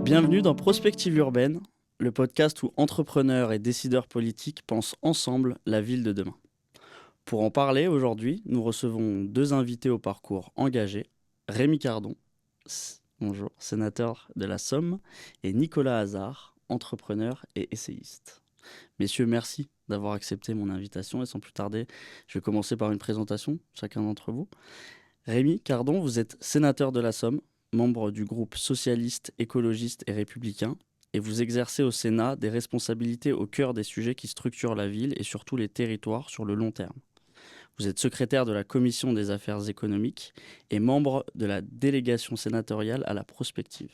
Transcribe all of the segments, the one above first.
Bienvenue dans Prospective urbaine, le podcast où entrepreneurs et décideurs politiques pensent ensemble la ville de demain. Pour en parler aujourd'hui, nous recevons deux invités au parcours engagé, Rémi Cardon, bonjour, sénateur de la Somme, et Nicolas Hazard, entrepreneur et essayiste. Messieurs, merci d'avoir accepté mon invitation et sans plus tarder, je vais commencer par une présentation, chacun d'entre vous. Rémi Cardon, vous êtes sénateur de la Somme, membre du groupe socialiste, écologiste et républicain, et vous exercez au Sénat des responsabilités au cœur des sujets qui structurent la ville et surtout les territoires sur le long terme. Vous êtes secrétaire de la Commission des affaires économiques et membre de la délégation sénatoriale à la prospective.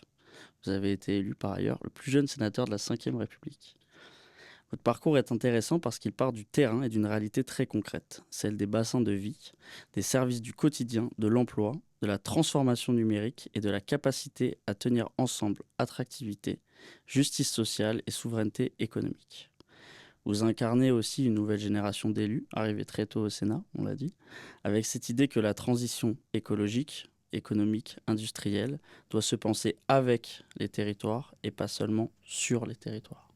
Vous avez été élu par ailleurs le plus jeune sénateur de la Ve République. Votre parcours est intéressant parce qu'il part du terrain et d'une réalité très concrète, celle des bassins de vie, des services du quotidien, de l'emploi, de la transformation numérique et de la capacité à tenir ensemble attractivité, justice sociale et souveraineté économique. Vous incarnez aussi une nouvelle génération d'élus, arrivés très tôt au Sénat, on l'a dit, avec cette idée que la transition écologique, économique, industrielle doit se penser avec les territoires et pas seulement sur les territoires.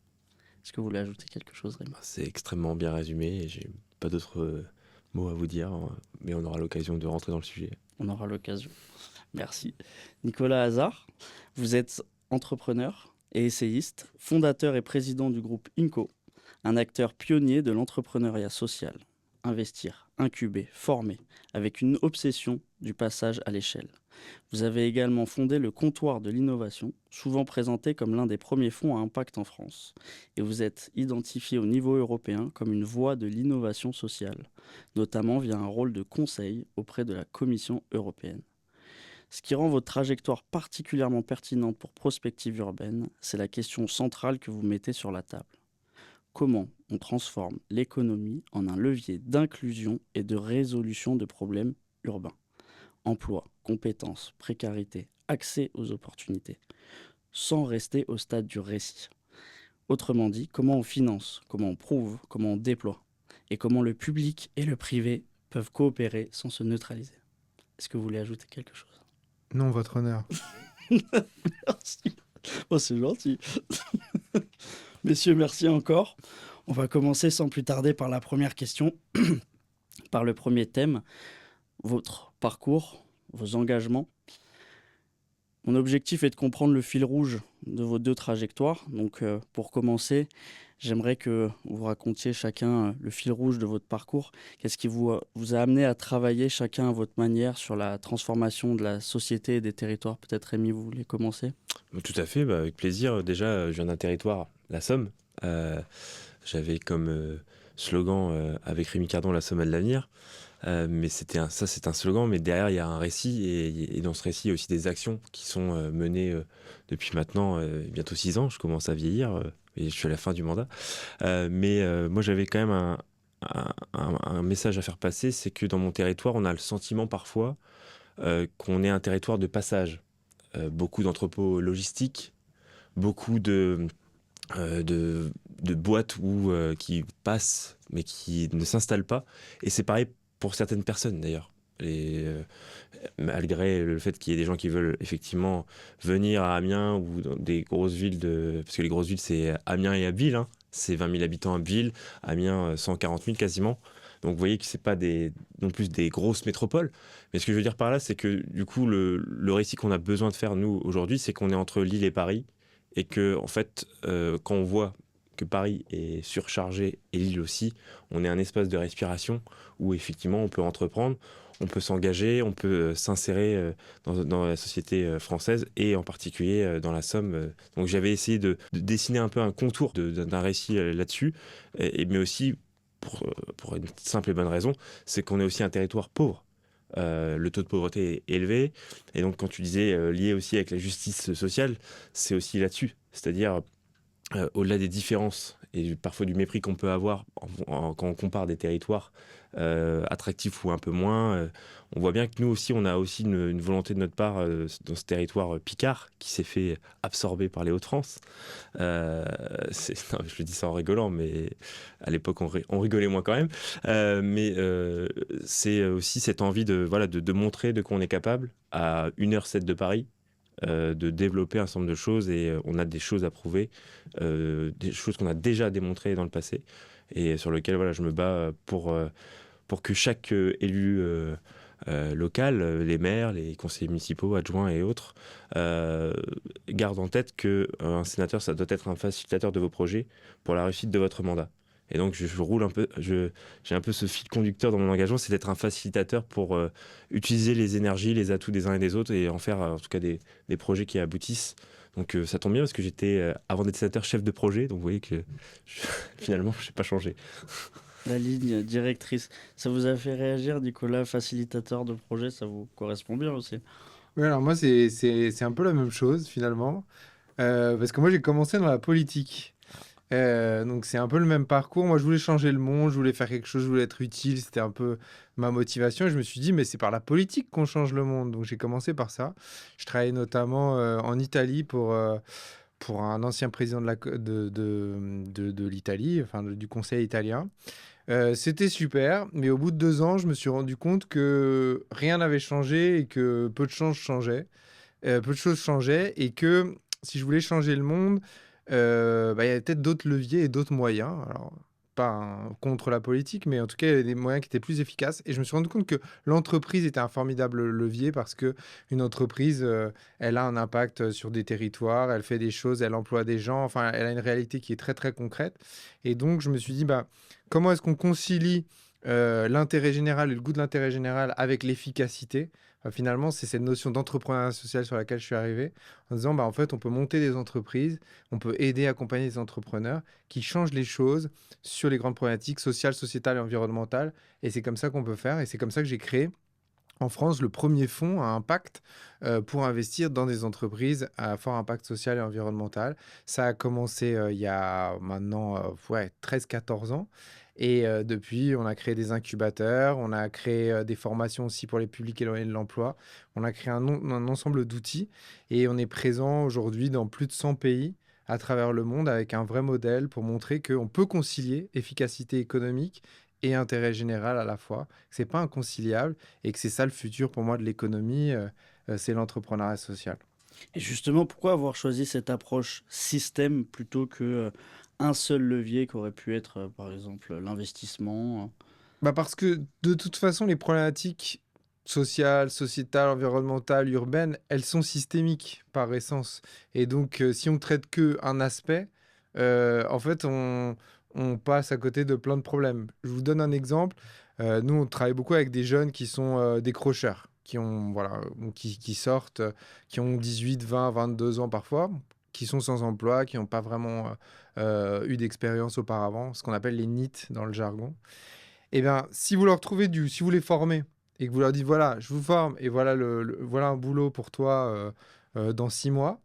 Est-ce que vous voulez ajouter quelque chose, Rémi ? C'est extrêmement bien résumé et j'ai pas d'autres mots à vous dire, mais on aura l'occasion de rentrer dans le sujet. On aura l'occasion. Merci. Nicolas Hazard, vous êtes entrepreneur et essayiste, fondateur et président du groupe INCO, un acteur pionnier de l'entrepreneuriat social. Investir, incuber, former, avec une obsession du passage à l'échelle. Vous avez également fondé le Comptoir de l'innovation, souvent présenté comme l'un des premiers fonds à impact en France. Et vous êtes identifié au niveau européen comme une voie de l'innovation sociale, notamment via un rôle de conseil auprès de la Commission européenne. Ce qui rend votre trajectoire particulièrement pertinente pour Prospective urbaine, c'est la question centrale que vous mettez sur la table. Comment on transforme l'économie en un levier d'inclusion et de résolution de problèmes urbains ? Emploi, compétences, précarité, accès aux opportunités, sans rester au stade du récit. Autrement dit, comment on finance, comment on prouve, comment on déploie, et comment le public et le privé peuvent coopérer sans se neutraliser. Est-ce que vous voulez ajouter quelque chose ? Non, votre honneur. Merci. Oh, c'est gentil. Messieurs, merci encore. On va commencer sans plus tarder par la première question, par le premier thème, votre parcours, vos engagements. Mon objectif est de comprendre le fil rouge de vos deux trajectoires. Donc, pour commencer, j'aimerais que vous racontiez chacun le fil rouge de votre parcours. Qu'est-ce qui vous a amené à travailler chacun à votre manière sur la transformation de la société et des territoires ? Peut-être Rémi, vous voulez commencer ? Tout à fait, avec plaisir. Déjà, je viens d'un territoire, la Somme. J'avais comme slogan avec Rémi Cardon, la Somme a de l'avenir. Mais c'est un slogan, mais derrière il y a un récit et dans ce récit il y a aussi des actions qui sont menées depuis maintenant bientôt 6 ans. Je commence à vieillir et je suis à la fin du mandat. Mais moi j'avais quand même un message à faire passer, c'est que dans mon territoire on a le sentiment parfois qu'on est un territoire de passage. Beaucoup d'entrepôts logistiques, beaucoup de boîtes qui passent mais qui ne s'installent pas. Et c'est pareil pour certaines personnes d'ailleurs. Malgré le fait qu'il y ait des gens qui veulent effectivement venir à Amiens ou dans des grosses villes, parce que les grosses villes c'est Amiens et Abbeville, hein. C'est 20 000 habitants à Abbeville, Amiens 140 000 quasiment. Donc vous voyez que c'est pas non plus des grosses métropoles. Mais ce que je veux dire par là, c'est que du coup le récit qu'on a besoin de faire nous aujourd'hui, c'est qu'on est entre Lille et Paris. Et que, en fait, quand on voit que Paris est surchargé et Lille aussi, on est un espace de respiration où effectivement on peut entreprendre, on peut s'engager, on peut s'insérer dans la société française et en particulier dans la Somme. Donc j'avais essayé de dessiner un peu un contour d'un récit là-dessus, mais aussi pour une simple et bonne raison, c'est qu'on est aussi un territoire pauvre. Le taux de pauvreté est élevé. Et donc, quand tu disais lié aussi avec la justice sociale, c'est aussi là-dessus. C'est-à-dire, au-delà des différences et parfois du mépris qu'on peut avoir quand on compare des territoires attractifs ou un peu moins, on voit bien que nous aussi, on a aussi une volonté de notre part dans ce territoire picard qui s'est fait absorber par les Hauts-de-France. Non, je le dis ça en rigolant, mais à l'époque, on rigolait moins quand même. Mais c'est aussi cette envie de montrer de quoi on est capable à 1h07 de Paris. de développer un certain nombre de choses et on a des choses à prouver, des choses qu'on a déjà démontrées dans le passé et sur lesquelles voilà, je me bats pour que chaque élu local, les maires, les conseillers municipaux, adjoints et autres, euh, garde en tête qu'un sénateur, ça doit être un facilitateur de vos projets pour la réussite de votre mandat. Et donc, je roule un peu, j'ai un peu ce fil conducteur dans mon engagement, c'est d'être un facilitateur pour utiliser les énergies, les atouts des uns et des autres et en faire en tout cas des projets qui aboutissent. Donc, ça tombe bien parce que j'étais, avant d'être sénateur, chef de projet. Donc, vous voyez que finalement, je n'ai pas changé. La ligne directrice. Ça vous a fait réagir, Nicolas, facilitateur de projet, ça vous correspond bien aussi. Oui, alors moi, c'est un peu la même chose finalement. Parce que moi, j'ai commencé dans la politique. Donc, c'est un peu le même parcours. Moi, je voulais changer le monde, je voulais faire quelque chose, je voulais être utile. C'était un peu ma motivation. Et je me suis dit, mais c'est par la politique qu'on change le monde. Donc, j'ai commencé par ça. Je travaillais notamment en Italie pour un ancien président de l'Italie, enfin du Conseil italien. C'était super, mais au bout de 2 ans, je me suis rendu compte que rien n'avait changé et que peu de choses changeaient et que si je voulais changer le monde, bah, il y avait peut-être d'autres leviers et d'autres moyens. Alors, pas contre la politique, mais en tout cas, il y avait des moyens qui étaient plus efficaces. Et je me suis rendu compte que l'entreprise était un formidable levier parce que une entreprise, elle a un impact sur des territoires, elle fait des choses, elle emploie des gens, enfin, elle a une réalité qui est très, très concrète. Et donc, je me suis dit, bah, comment est-ce qu'on concilie l'intérêt général et le goût de l'intérêt général avec l'efficacité? Finalement, c'est cette notion d'entrepreneuriat social sur laquelle je suis arrivé, en disant, bah, en fait, on peut monter des entreprises, on peut aider, accompagner des entrepreneurs qui changent les choses sur les grandes problématiques sociales, sociétales et environnementales. Et c'est comme ça qu'on peut faire. Et c'est comme ça que j'ai créé en France le premier fonds à impact pour investir dans des entreprises à fort impact social et environnemental. Ça a commencé il y a maintenant 13-14 ans. Et depuis, on a créé des incubateurs, on a créé des formations aussi pour les publics éloignés de l'emploi. On a créé un ensemble d'outils et on est présent aujourd'hui dans plus de 100 pays à travers le monde avec un vrai modèle pour montrer qu'on peut concilier efficacité économique et intérêt général à la fois. C'est pas inconciliable et que c'est ça le futur pour moi de l'économie, c'est l'entrepreneuriat social. Et justement, pourquoi avoir choisi cette approche système plutôt que un seul levier qui aurait pu être, par exemple, l'investissement? Bah parce que de toute façon, les problématiques sociales, sociétales, environnementales, urbaines, elles sont systémiques par essence. Et donc, si on traite que un aspect, en fait, on passe à côté de plein de problèmes. Je vous donne un exemple. Nous, on travaille beaucoup avec des jeunes qui sont décrocheurs, qui ont, voilà, qui sortent, qui ont 18, 20, 22 ans parfois, qui sont sans emploi, qui n'ont pas vraiment eu d'expérience auparavant, ce qu'on appelle les NEET dans le jargon. Eh bien, si vous les formez et que vous leur dites, voilà, je vous forme et voilà, voilà un boulot pour toi dans 6 mois.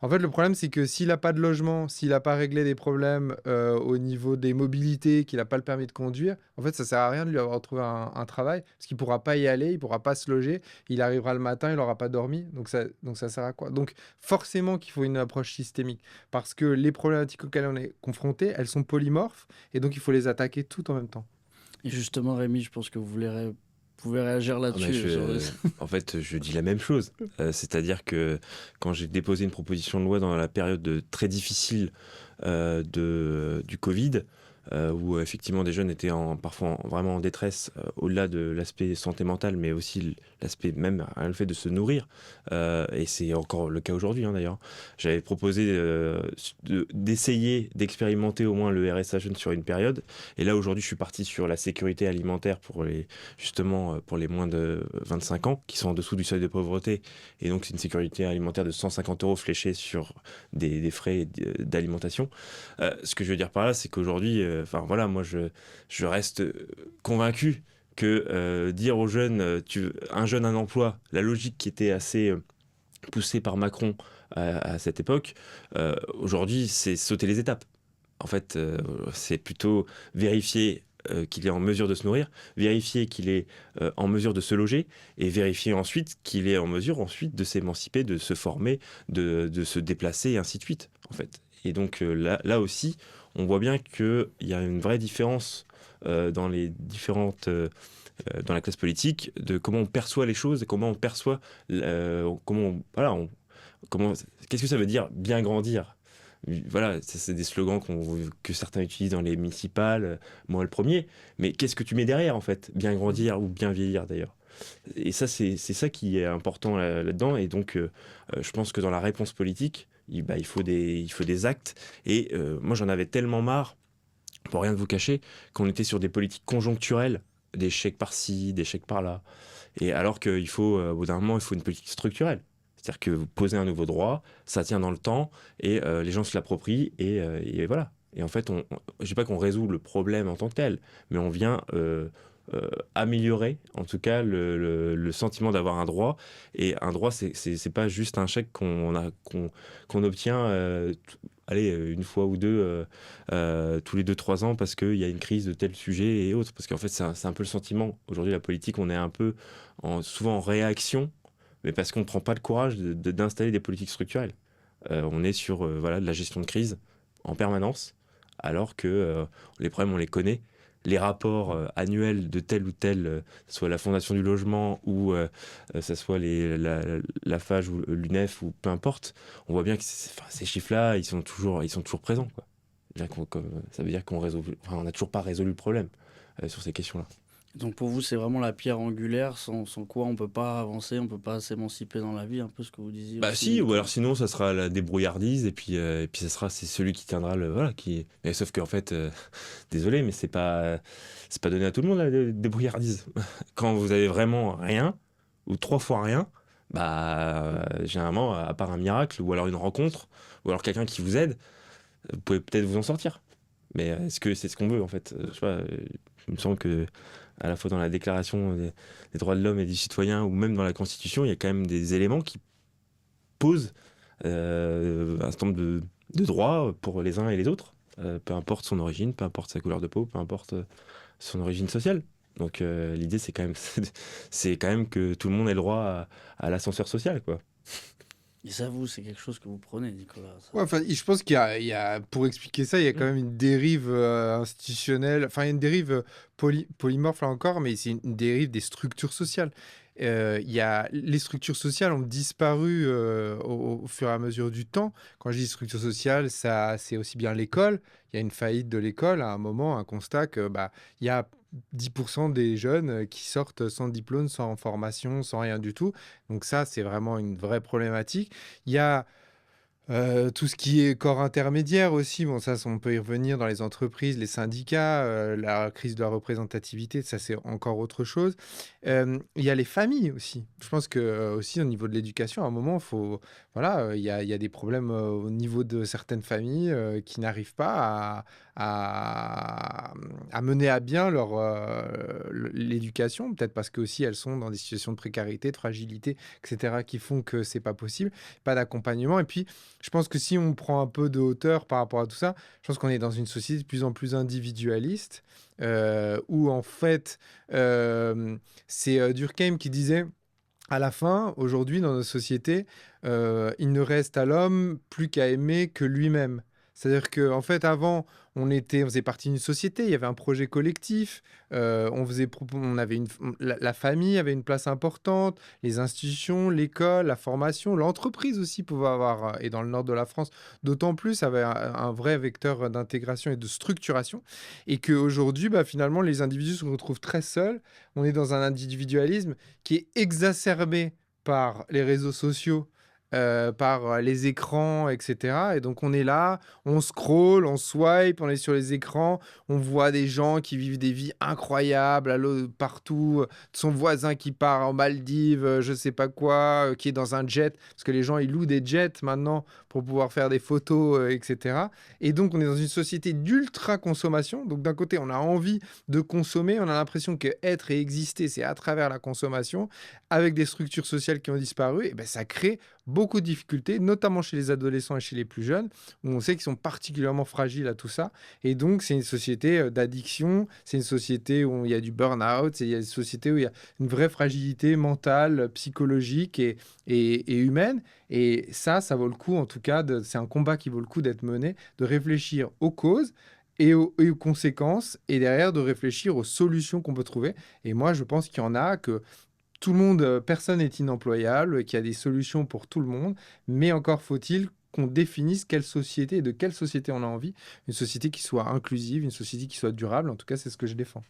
En fait, le problème, c'est que s'il n'a pas de logement, s'il n'a pas réglé des problèmes au niveau des mobilités, qu'il n'a pas le permis de conduire, en fait, ça ne sert à rien de lui avoir trouvé un travail parce qu'il ne pourra pas y aller, il ne pourra pas se loger, il arrivera le matin, il n'aura pas dormi, donc ça sert à quoi? Donc, forcément qu'il faut une approche systémique parce que les problématiques auxquelles on est confronté, elles sont polymorphes et donc il faut les attaquer toutes en même temps. Et justement, Rémi, je pense que pouvez réagir Ah bah, là-dessus. en fait, je dis la même chose. C'est-à-dire que quand j'ai déposé une proposition de loi dans la période très difficile du Covid, où effectivement des jeunes étaient parfois vraiment en détresse, au-delà de l'aspect santé mentale, mais aussi l'aspect même, rien le fait de se nourrir. Et c'est encore le cas aujourd'hui, hein, d'ailleurs. J'avais proposé d'essayer d'expérimenter au moins le RSA jeune sur une période. Et là, aujourd'hui, je suis parti sur la sécurité alimentaire justement pour les moins de 25 ans, qui sont en dessous du seuil de pauvreté. Et donc, c'est une sécurité alimentaire de 150 € fléchée sur des frais d'alimentation. Ce que je veux dire par là, c'est qu'aujourd'hui, enfin voilà, moi je reste convaincu que dire aux jeunes, un jeune un emploi, la logique qui était assez poussée par Macron à cette époque, aujourd'hui c'est sauter les étapes. En fait, c'est plutôt vérifier qu'il est en mesure de se nourrir, vérifier qu'il est en mesure de se loger et vérifier ensuite qu'il est en mesure ensuite de s'émanciper, de se former, de se déplacer et ainsi de suite, en fait. Et donc là aussi, on voit bien qu'il y a une vraie différence dans les différentes dans la classe politique de comment on perçoit les choses et comment on perçoit voilà qu'est-ce que ça veut dire bien grandir? Voilà, c'est des slogans que certains utilisent dans les municipales, moi le premier. Mais qu'est-ce que tu mets derrière, en fait? Bien grandir ou bien vieillir, d'ailleurs. Et ça, c'est ça qui est important là-dedans. Et donc, je pense que dans la réponse politique, il faut des actes. Et moi, j'en avais tellement marre, pour rien de vous cacher, qu'on était sur des politiques conjoncturelles, des chèques par-ci, des chèques par-là. Et alors qu'il faut, au bout d'un moment, il faut une politique structurelle. C'est-à-dire que vous posez un nouveau droit, ça tient dans le temps, et les gens se l'approprient, et voilà. Et en fait, je ne dis pas qu'on résout le problème en tant que tel, mais on vient améliorer, en tout cas, le sentiment d'avoir un droit. Et un droit, c'est pas juste un chèque qu'on obtient allez, une fois ou deux, tous les 2-3 ans, parce qu'il y a une crise de tel sujet et autres. Parce qu'en fait, c'est un peu le sentiment. Aujourd'hui, la politique, on est un peu souvent en réaction, mais parce qu'on ne prend pas le courage d'installer des politiques structurelles. On est sur voilà, de la gestion de crise en permanence, alors que les problèmes, on les connaît. Les rapports annuels de tel ou tel, soit la Fondation du logement ou ça soit la FAGE ou l'UNEF ou peu importe, on voit bien que ces chiffres-là, ils sont toujours présents, quoi. Ça veut dire on n'a toujours pas résolu le problème sur ces questions-là. Donc pour vous, c'est vraiment la pierre angulaire sans quoi on peut pas avancer, on peut pas s'émanciper dans la vie, un peu ce que vous disiez Bah aussi, si, ou Nicolas. alors sinon ça sera la débrouillardise et puis c'est celui qui tiendra voilà mais sauf qu'en fait désolé mais c'est pas donné à tout le monde la débrouillardise. Quand vous avez vraiment rien ou 3 fois rien, bah généralement à part un miracle ou alors une rencontre ou alors quelqu'un qui vous aide, vous pouvez peut-être vous en sortir. Mais est-ce que c'est ce qu'on veut en fait? Je sais pas, il me semble que à la fois dans la déclaration des droits de l'homme et du citoyen ou même dans la Constitution, il y a quand même des éléments qui pose un certain nombre de droits pour les uns et les autres, peu importe son origine, peu importe sa couleur de peau, peu importe son origine sociale. Donc l'idée, c'est quand même que tout le monde ait le droit à l'ascenseur social, quoi. Et ça, vous, c'est quelque chose que vous prenez, Nicolas. Ça. Ouais, enfin, je pense pour expliquer ça, il y a quand même une dérive institutionnelle, enfin, il y a une dérive polymorphe là encore, mais c'est une dérive des structures sociales. Les structures sociales ont disparu au fur et à mesure du temps. Quand je dis structure sociale, c'est aussi bien l'école. Il y a une faillite de l'école à un moment, un constat que il y a 10% des jeunes qui sortent sans diplôme, sans formation, sans rien du tout. Donc ça, c'est vraiment une vraie problématique. Il y a tout ce qui est corps intermédiaire aussi, bon ça, on peut y revenir dans les entreprises, les syndicats, la crise de la représentativité, ça c'est encore autre chose. Il y a les familles aussi. Je pense que aussi au niveau de l'éducation, à un moment, il y a des problèmes au niveau de certaines familles qui n'arrivent pas à mener à bien l'éducation, peut-être parce que aussi elles sont dans des situations de précarité, de fragilité, etc., qui font que c'est pas possible, pas d'accompagnement. Et puis je pense que si on prend un peu de hauteur par rapport à tout ça, je pense qu'on est dans une société de plus en plus individualiste, où en fait, c'est Durkheim qui disait, à la fin, aujourd'hui, dans nos sociétés, il ne reste à l'homme plus qu'à aimer que lui-même. C'est-à-dire qu'en fait, avant, on faisait partie d'une société, il y avait un projet collectif, la famille avait une place importante, les institutions, l'école, la formation, l'entreprise aussi pouvait avoir, et dans le nord de la France, d'autant plus, avait un vrai vecteur d'intégration et de structuration, et qu'aujourd'hui, finalement, les individus se retrouvent très seuls. On est dans un individualisme qui est exacerbé par les réseaux sociaux, par les écrans, etc. Et donc on est là, on scrolle, on swipe, on est sur les écrans, on voit des gens qui vivent des vies incroyables partout, son voisin qui part en Maldives, je sais pas quoi, qui est dans un jet, parce que les gens ils louent des jets maintenant pour pouvoir faire des photos, etc. Et donc on est dans une société d'ultra consommation. Donc d'un côté on a envie de consommer, on a l'impression que être et exister c'est à travers la consommation, avec des structures sociales qui ont disparu, et ça crée beaucoup de difficultés, notamment chez les adolescents et chez les plus jeunes, où on sait qu'ils sont particulièrement fragiles à tout ça. Et donc, c'est une société d'addiction, c'est une société où il y a du burn-out, il y a une société où il y a une vraie fragilité mentale, psychologique et humaine. Et ça vaut le coup, en tout cas, c'est un combat qui vaut le coup d'être mené, de réfléchir aux causes et aux conséquences, et derrière de réfléchir aux solutions qu'on peut trouver. Et moi, je pense qu'il y en a, que tout le monde, personne n'est inemployable, qu'il y a des solutions pour tout le monde, mais encore faut-il qu'on définisse quelle société et de quelle société on a envie. Une société qui soit inclusive, une société qui soit durable. En tout cas, c'est ce que je défends.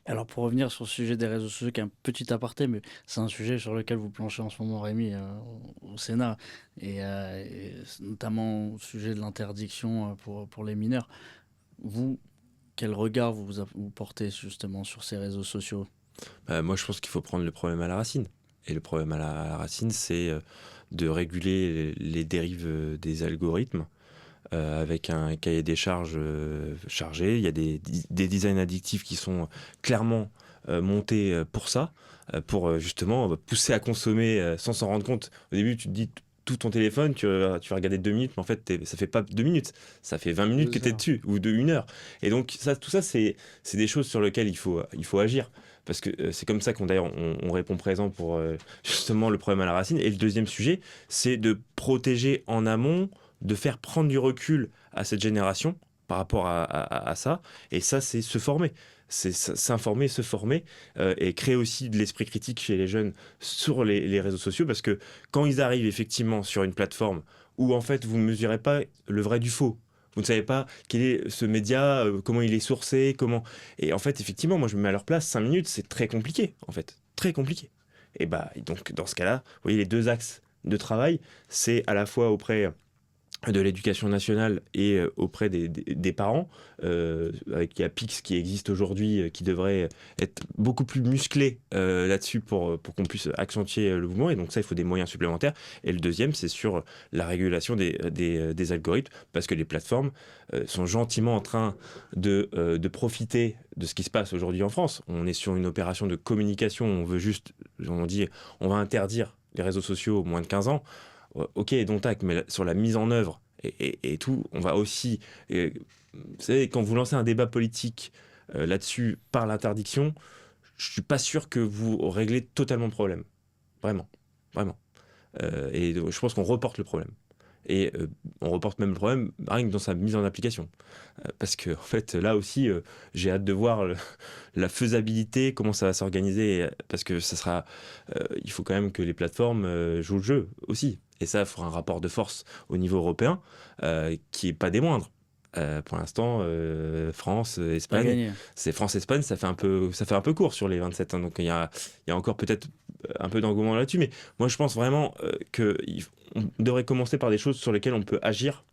Alors pour revenir sur le sujet des réseaux sociaux, qui est un petit aparté, mais c'est un sujet sur lequel vous planchez en ce moment, Rémi, au Sénat, et notamment au sujet de l'interdiction pour les mineurs. Vous, quel regard vous portez justement sur ces réseaux sociaux? Moi, je pense qu'il faut prendre le problème à la racine. Et le problème à la racine, c'est de réguler les dérives des algorithmes avec un cahier des charges chargé. Il y a des designs addictifs qui sont clairement montés pour ça, pour justement pousser à consommer sans s'en rendre compte. Au début, tu te dis tout ton téléphone, tu vas regarder 2 minutes, mais en fait, ça fait pas 2 minutes, ça fait 20 minutes que tu es dessus, ou de 1 heure. Et donc, tout ça, c'est des choses sur lesquelles il faut agir. Parce que c'est comme ça on répond présent pour justement le problème à la racine. Et le deuxième sujet, c'est de protéger en amont, de faire prendre du recul à cette génération par rapport à ça. Et ça, c'est se former. C'est s'informer, se former et créer aussi de l'esprit critique chez les jeunes sur les réseaux sociaux. Parce que quand ils arrivent effectivement sur une plateforme où en fait vous ne mesurez pas le vrai du faux, vous ne savez pas quel est ce média, comment il est sourcé, comment... Et en fait, effectivement, moi je me mets à leur place, 5 minutes, c'est très compliqué, en fait. Très compliqué. Et donc, dans ce cas-là, vous voyez, les 2 axes de travail, c'est à la fois auprès de l'éducation nationale et auprès des parents, avec la PIX qui existe aujourd'hui, qui devrait être beaucoup plus musclé là-dessus pour qu'on puisse accentuer le mouvement. Et donc ça, il faut des moyens supplémentaires. Et le deuxième, c'est sur la régulation des algorithmes, parce que les plateformes sont gentiment en train de profiter de ce qui se passe aujourd'hui en France. On est sur une opération de communication, on dit, on va interdire les réseaux sociaux aux moins de 15 ans. Ok, donc tac, mais sur la mise en œuvre et tout, on va aussi... vous savez, quand vous lancez un débat politique là-dessus par l'interdiction, je suis pas sûr que vous réglez totalement le problème. Vraiment. Vraiment. Et je pense qu'on reporte le problème. Et on reporte même le problème rien que dans sa mise en application. Parce que, en fait, là aussi, j'ai hâte de voir la faisabilité, comment ça va s'organiser. Parce que ça sera. Il faut quand même que les plateformes jouent le jeu aussi. Et ça, il faudra un rapport de force au niveau européen qui n'est pas des moindres. Pour l'instant, France, Pas Espagne, gagné. c'est France-Espagne, ça fait un peu court sur les 27. Hein, donc il y a encore peut-être un peu d'engouement là-dessus. Mais moi, je pense vraiment qu'on devrait commencer par des choses sur lesquelles on peut agir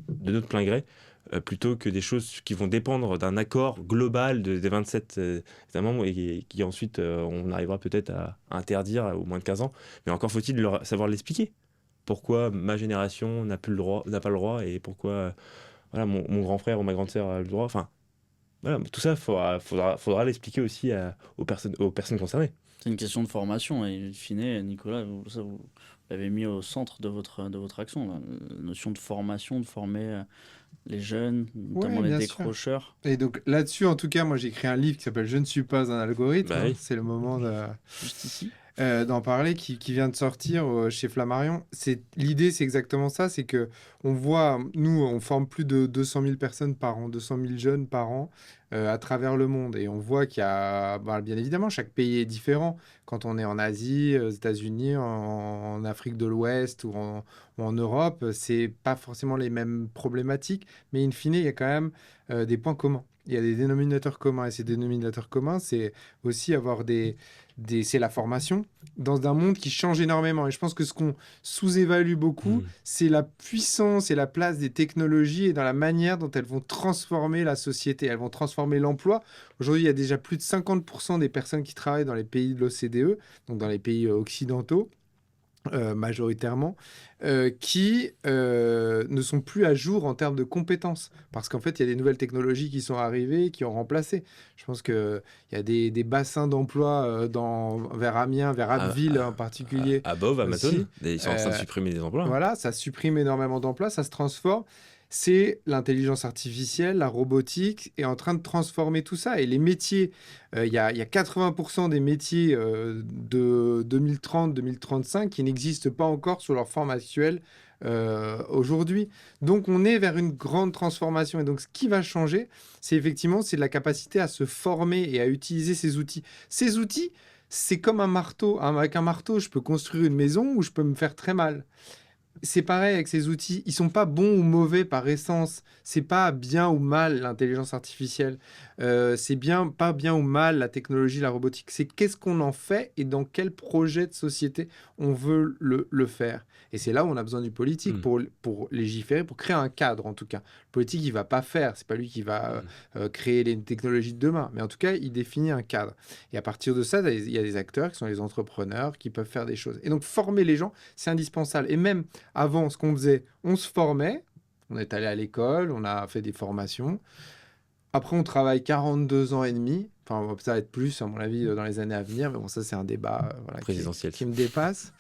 de notre plein gré, plutôt que des choses qui vont dépendre d'un accord global des 27 États membres et qui ensuite, on arrivera peut-être à interdire aux moins de 15 ans. Mais encore faut-il savoir l'expliquer. Pourquoi ma génération n'a pas le droit et pourquoi voilà, mon grand frère ou ma grande sœur a le droit. Enfin, voilà, tout ça, faudra l'expliquer aussi aux personnes concernées. C'est une question de formation et in fine, Nicolas, vous l'avez mis au centre de votre action, là. La notion de formation, de former les jeunes, notamment Ouais, les bien sûr. décrocheurs. Et donc là-dessus, en tout cas, moi j'ai écrit un livre qui s'appelle Je ne suis pas un algorithme. Bah oui. C'est le moment Juste ici. d'en parler qui vient de sortir chez Flammarion. L'idée, c'est exactement ça, c'est que on voit, nous, on forme plus de 200 000 personnes par an, 200 000 jeunes par an à travers le monde. Et on voit qu'il y a, bien évidemment, chaque pays est différent. Quand on est en Asie, aux États-Unis, en Afrique de l'Ouest ou en Europe, c'est pas forcément les mêmes problématiques, mais in fine, il y a quand même des points communs. Il y a des dénominateurs communs, et ces dénominateurs communs, c'est aussi avoir c'est la formation dans un monde qui change énormément. Et je pense que ce qu'on sous-évalue beaucoup, c'est la puissance et la place des technologies et dans la manière dont elles vont transformer la société. Elles vont transformer l'emploi. Aujourd'hui, il y a déjà plus de 50% des personnes qui travaillent dans les pays de l'OCDE, donc dans les pays occidentaux, majoritairement, qui ne sont plus à jour en termes de compétences. Parce qu'en fait, il y a des nouvelles technologies qui sont arrivées, qui ont remplacé. Je pense qu'il y a des bassins d'emploi vers Amiens, vers Abbeville en particulier. À Bove, Amazon, aussi. ils sont en train de supprimer des emplois. Voilà, ça supprime énormément d'emplois, ça se transforme. C'est l'intelligence artificielle, la robotique est en train de transformer tout ça. Et les métiers, il y a 80% des métiers de 2030-2035 qui n'existent pas encore sous leur forme actuelle aujourd'hui. Donc, on est vers une grande transformation. Et donc, ce qui va changer, c'est effectivement la capacité à se former et à utiliser ces outils. Ces outils, c'est comme un marteau. Avec un marteau, je peux construire une maison ou je peux me faire très mal. C'est pareil avec ces outils, ils sont pas bons ou mauvais par essence. C'est pas bien ou mal l'intelligence artificielle. C'est bien, pas bien ou mal la technologie, la robotique. C'est qu'est-ce qu'on en fait et dans quel projet de société on veut le faire. Et c'est là où on a besoin du politique pour légiférer, pour créer un cadre en tout cas. Le politique, il va pas faire, c'est pas lui qui va créer les technologies de demain, mais en tout cas, il définit un cadre. Et à partir de ça, il y a des acteurs qui sont les entrepreneurs qui peuvent faire des choses. Et donc former les gens, c'est indispensable. Et même avant, ce qu'on faisait, on se formait, on est allé à l'école, on a fait des formations. Après, on travaille 42 ans et demi. Enfin, on va peut-être être plus, à mon avis, dans les années à venir. Mais bon, ça, c'est un débat voilà, Présidentiel. qui me dépasse.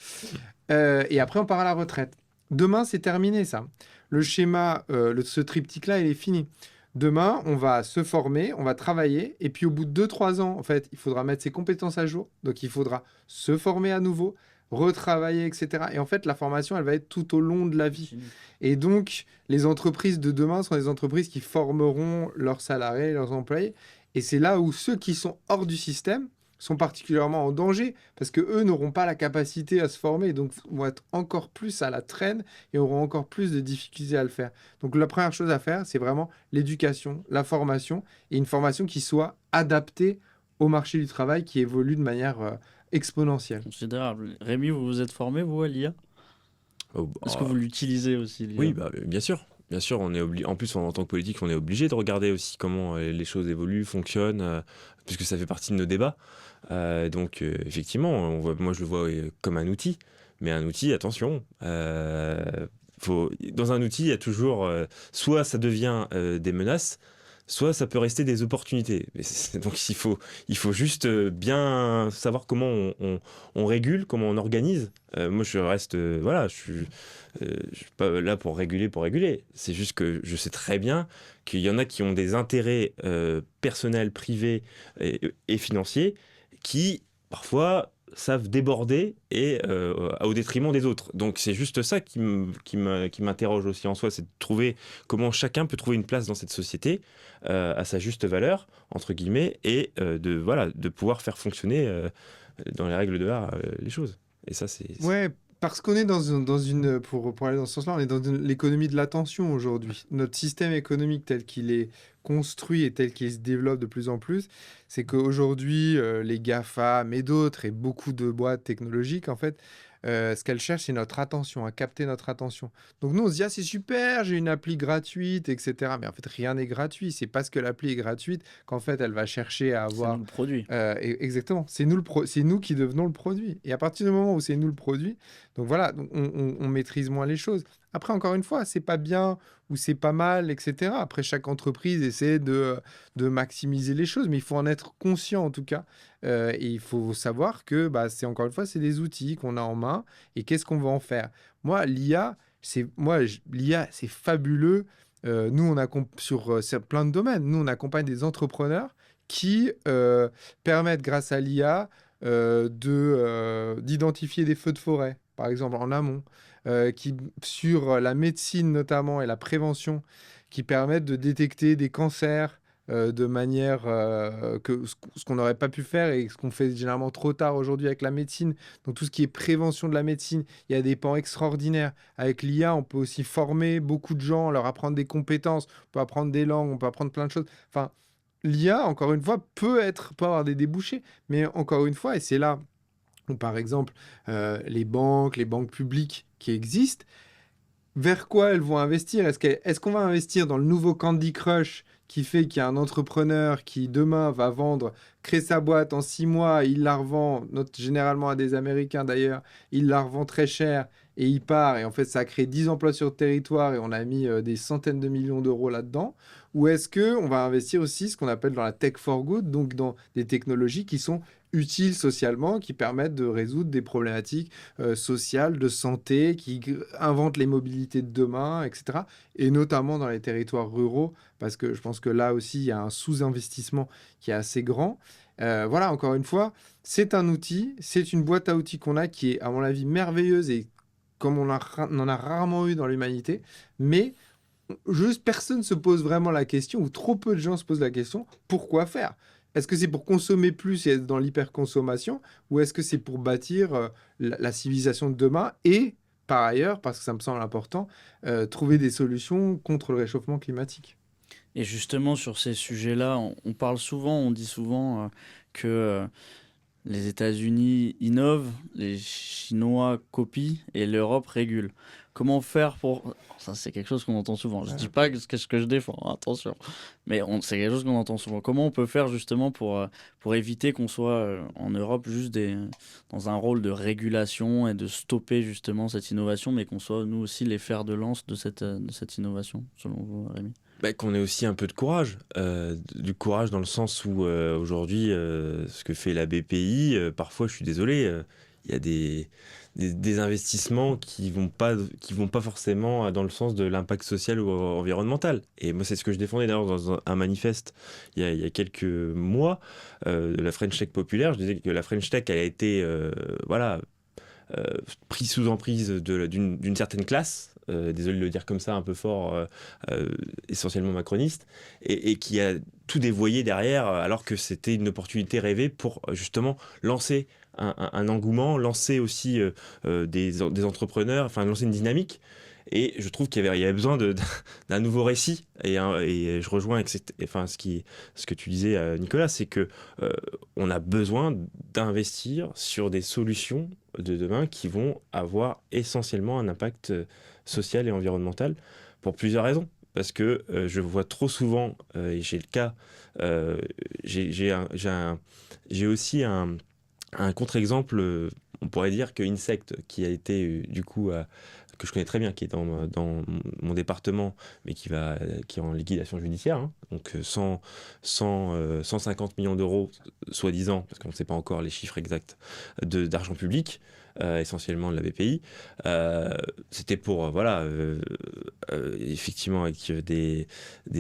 Et après, on part à la retraite. Demain, c'est terminé, ça. Le schéma, ce triptyque-là, il est fini. Demain, on va se former, on va travailler. Et puis, au bout de 2-3 ans, en fait, il faudra mettre ses compétences à jour. Donc, il faudra se former à nouveau, retravailler, etc. Et en fait, la formation, elle va être tout au long de la vie. Et donc, les entreprises de demain sont des entreprises qui formeront leurs salariés, leurs employés. Et c'est là où ceux qui sont hors du système sont particulièrement en danger parce que eux n'auront pas la capacité à se former, donc vont être encore plus à la traîne et auront encore plus de difficultés à le faire. Donc la première chose à faire, c'est vraiment l'éducation, la formation et une formation qui soit adaptée au marché du travail qui évolue de manière exponentielle. Considérable. Rémi, vous vous êtes formé, vous, à l'IA? Est-ce que vous l'utilisez aussi, l'IA? Oui, bien sûr. Bien sûr, en plus, en tant que politique, on est obligé de regarder aussi comment les choses évoluent, fonctionnent, puisque ça fait partie de nos débats. Donc, effectivement, moi, je le vois comme un outil. Mais un outil, attention, dans un outil, il y a toujours, soit ça devient des menaces, soit ça peut rester des opportunités. Donc il faut juste bien savoir comment on régule, comment on organise. Moi, je reste, voilà, je suis pas là pour réguler. C'est juste que je sais très bien qu'il y en a qui ont des intérêts personnels, privés et financiers qui, parfois, savent déborder et au détriment des autres. Donc c'est juste ça qui m'interroge aussi en soi, c'est de trouver comment chacun peut trouver une place dans cette société à sa juste valeur, entre guillemets, et de pouvoir faire fonctionner dans les règles de l'art les choses. Et ça, c'est... Ouais, parce qu'on est dans une pour aller dans ce sens-là, on est dans l'économie de l'attention aujourd'hui. Notre système économique tel qu'il est construit et tel qu'il se développe de plus en plus, c'est qu'aujourd'hui, les GAFA, mais d'autres, et beaucoup de boîtes technologiques, en fait, ce qu'elles cherchent, c'est notre attention, à capter notre attention. Donc nous, on se dit, ah, c'est super, j'ai une appli gratuite, etc. Mais en fait, rien n'est gratuit. C'est parce que l'appli est gratuite qu'en fait, elle va chercher à C'est avoir... nous le produit. Exactement, c'est nous qui devenons le produit. Et à partir du moment où c'est nous le produit, donc voilà, donc on maîtrise moins les choses. Après, encore une fois, c'est pas bien ou c'est pas mal, etc. Après, chaque entreprise essaie de maximiser les choses, mais il faut en être conscient en tout cas. Et il faut savoir que bah, c'est encore une fois, c'est des outils qu'on a en main et qu'est-ce qu'on va en faire. Moi, l'IA, l'IA, c'est fabuleux. Nous, sur plein de domaines, nous, on accompagne des entrepreneurs qui permettent, grâce à l'IA, d'identifier des feux de forêt, par exemple, en amont, sur la médecine notamment et la prévention, qui permettent de détecter des cancers de manière que ce qu'on n'aurait pas pu faire et ce qu'on fait généralement trop tard aujourd'hui avec la médecine. Donc tout ce qui est prévention de la médecine, il y a des pans extraordinaires. Avec l'IA, on peut aussi former beaucoup de gens, leur apprendre des compétences, on peut apprendre des langues, on peut apprendre plein de choses. Enfin, l'IA, encore une fois, peut avoir des débouchés, mais encore une fois, et c'est là où, par exemple, les banques publiques qui existent, vers quoi elles vont investir? Est-ce qu'on va investir dans le nouveau Candy Crush qui fait qu'il y a un entrepreneur qui demain va créer sa boîte en 6 mois, il la revend, généralement à des Américains d'ailleurs, il la revend très cher et il part et en fait ça a créé 10 emplois sur le territoire et on a mis des centaines de millions d'euros là-dedans? Ou est-ce qu'on va investir aussi ce qu'on appelle dans la tech for good, donc dans des technologies qui sont utiles socialement, qui permettent de résoudre des problématiques sociales, de santé, qui inventent les mobilités de demain, etc. Et notamment dans les territoires ruraux, parce que je pense que là aussi, il y a un sous-investissement qui est assez grand. Voilà, encore une fois, c'est un outil, c'est une boîte à outils qu'on a qui est, à mon avis, merveilleuse et comme on en a rarement eu dans l'humanité, mais juste personne ne se pose vraiment la question, ou trop peu de gens se posent la question, pourquoi faire? est-ce que c'est pour consommer plus et être dans l'hyperconsommation, ou est-ce que c'est pour bâtir la civilisation de demain et, par ailleurs, parce que ça me semble important, trouver des solutions contre le réchauffement climatique? Et justement, sur ces sujets-là, on dit souvent que les États-Unis innovent, les Chinois copient et l'Europe régule. Comment faire pour... Ça, c'est quelque chose qu'on entend souvent. Je ne dis pas ce que je défends, hein, attention. Mais c'est quelque chose qu'on entend souvent. Comment on peut faire justement pour éviter qu'on soit en Europe juste dans un rôle de régulation et de stopper justement cette innovation, mais qu'on soit nous aussi les fers de lance de cette innovation, selon vous, Rémi? Bah, qu'on ait aussi un peu de courage. Du courage dans le sens où aujourd'hui, ce que fait la BPI, parfois, je suis désolé, il y a des investissements qui vont pas forcément dans le sens de l'impact social ou environnemental. Et moi, c'est ce que je défendais d'ailleurs dans un manifeste il y a quelques mois de la French Tech populaire. Je disais que la French Tech, elle a été voilà, prise sous emprise d'une certaine classe, désolé de le dire comme ça, un peu fort, essentiellement macroniste, et qui a tout dévoyé derrière, alors que c'était une opportunité rêvée pour justement lancer un engouement, lancer aussi des entrepreneurs, enfin lancer une dynamique. Et je trouve qu'il y avait besoin d'un nouveau récit. Et je rejoins avec ce que tu disais, Nicolas, c'est que on a besoin d'investir sur des solutions de demain qui vont avoir essentiellement un impact social et environnemental pour plusieurs raisons. Parce que je vois trop souvent, et j'ai le cas, j'ai aussi un contre-exemple, on pourrait dire que Insect, qui a été du coup que je connais très bien, qui est dans mon département, mais qui est en liquidation judiciaire, hein, donc 150 millions d'euros, soi-disant, parce qu'on ne sait pas encore les chiffres exacts, d'argent public, essentiellement de la BPI. C'était pour, effectivement, avec des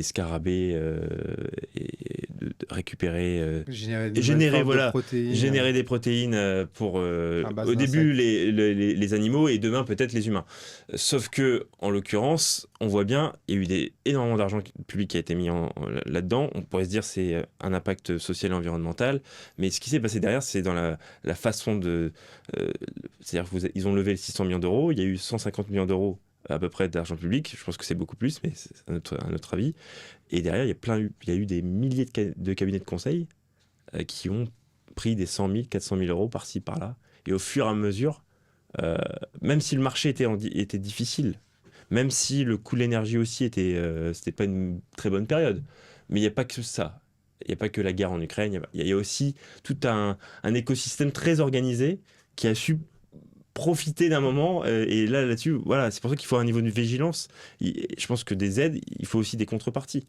scarabées, et de récupérer... Générer des générer, formes de voilà, protéines. générer des protéines pour base au début d'insectes. les animaux et demain peut-être les humains. Sauf que en l'occurrence, on voit bien, il y a eu énormément d'argent public qui a été mis là-dedans. On pourrait se dire c'est un impact social et environnemental, mais ce qui s'est passé derrière, c'est dans la façon de... c'est-à-dire qu'ils ont levé les 600 millions d'euros, il y a eu 150 millions d'euros à peu près d'argent public, je pense que c'est beaucoup plus, mais c'est un autre avis. Et derrière, il y a eu des milliers de cabinets de conseil qui ont pris des 100 000, 400 000 euros par-ci, par-là. Et au fur et à mesure, même si le marché était difficile, même si le coût de l'énergie aussi c'était pas une très bonne période, mais il n'y a pas que ça. Il n'y a pas que la guerre en Ukraine, il y a aussi tout un écosystème très organisé qui a su profiter d'un moment, et là-dessus, voilà, c'est pour ça qu'il faut un niveau de vigilance. Je pense que des aides, il faut aussi des contreparties.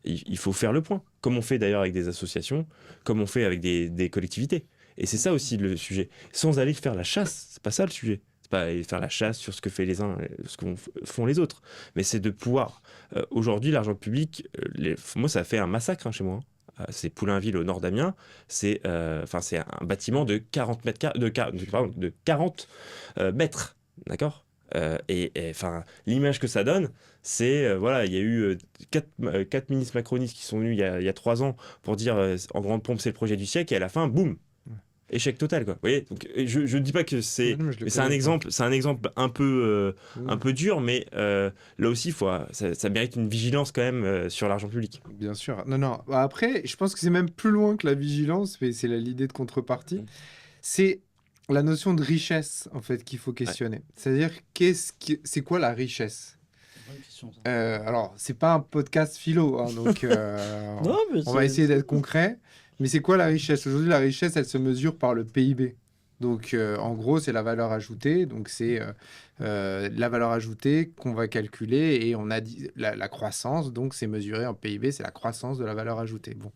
Il faut faire le point, comme on fait d'ailleurs avec des associations, comme on fait avec des collectivités. Et c'est ça aussi le sujet. Sans aller faire la chasse, c'est pas ça le sujet. C'est pas aller faire la chasse sur ce que fait les uns, ce que font les autres. Mais c'est de pouvoir. Aujourd'hui, l'argent public, moi, ça a fait un massacre, hein, chez moi. C'est Poulainville au nord d'Amiens. C'est un bâtiment de 40 mètres, de 40 mètres. D'accord. Enfin, l'image que ça donne, c'est voilà, il y a eu quatre ministres macronistes qui sont venus il y a 3 ans pour dire en grande pompe c'est le projet du siècle, et à la fin, boum, échec total, quoi. Vous voyez, donc, je ne dis pas que c'est, Non, mais je le mais c'est un connais, exemple, un peu oui. un peu dur, mais là aussi, ça mérite une vigilance quand même sur l'argent public. Bien sûr. Non, non. Bah, après, je pense que c'est même plus loin que la vigilance, mais c'est l'idée de contrepartie. C'est la notion de richesse, en fait, qu'il faut questionner. C'est-à-dire, c'est quoi la richesse? Bonne question, ça. Alors, c'est pas un podcast philo, hein, donc Non, mais on va essayer d'être concret. Mais c'est quoi la richesse? Aujourd'hui, la richesse, elle se mesure par le PIB. Donc, en gros, c'est la valeur ajoutée. Donc, c'est la valeur ajoutée qu'on va calculer. Et on a dit la croissance, donc c'est mesuré en PIB, c'est la croissance de la valeur ajoutée. Bon.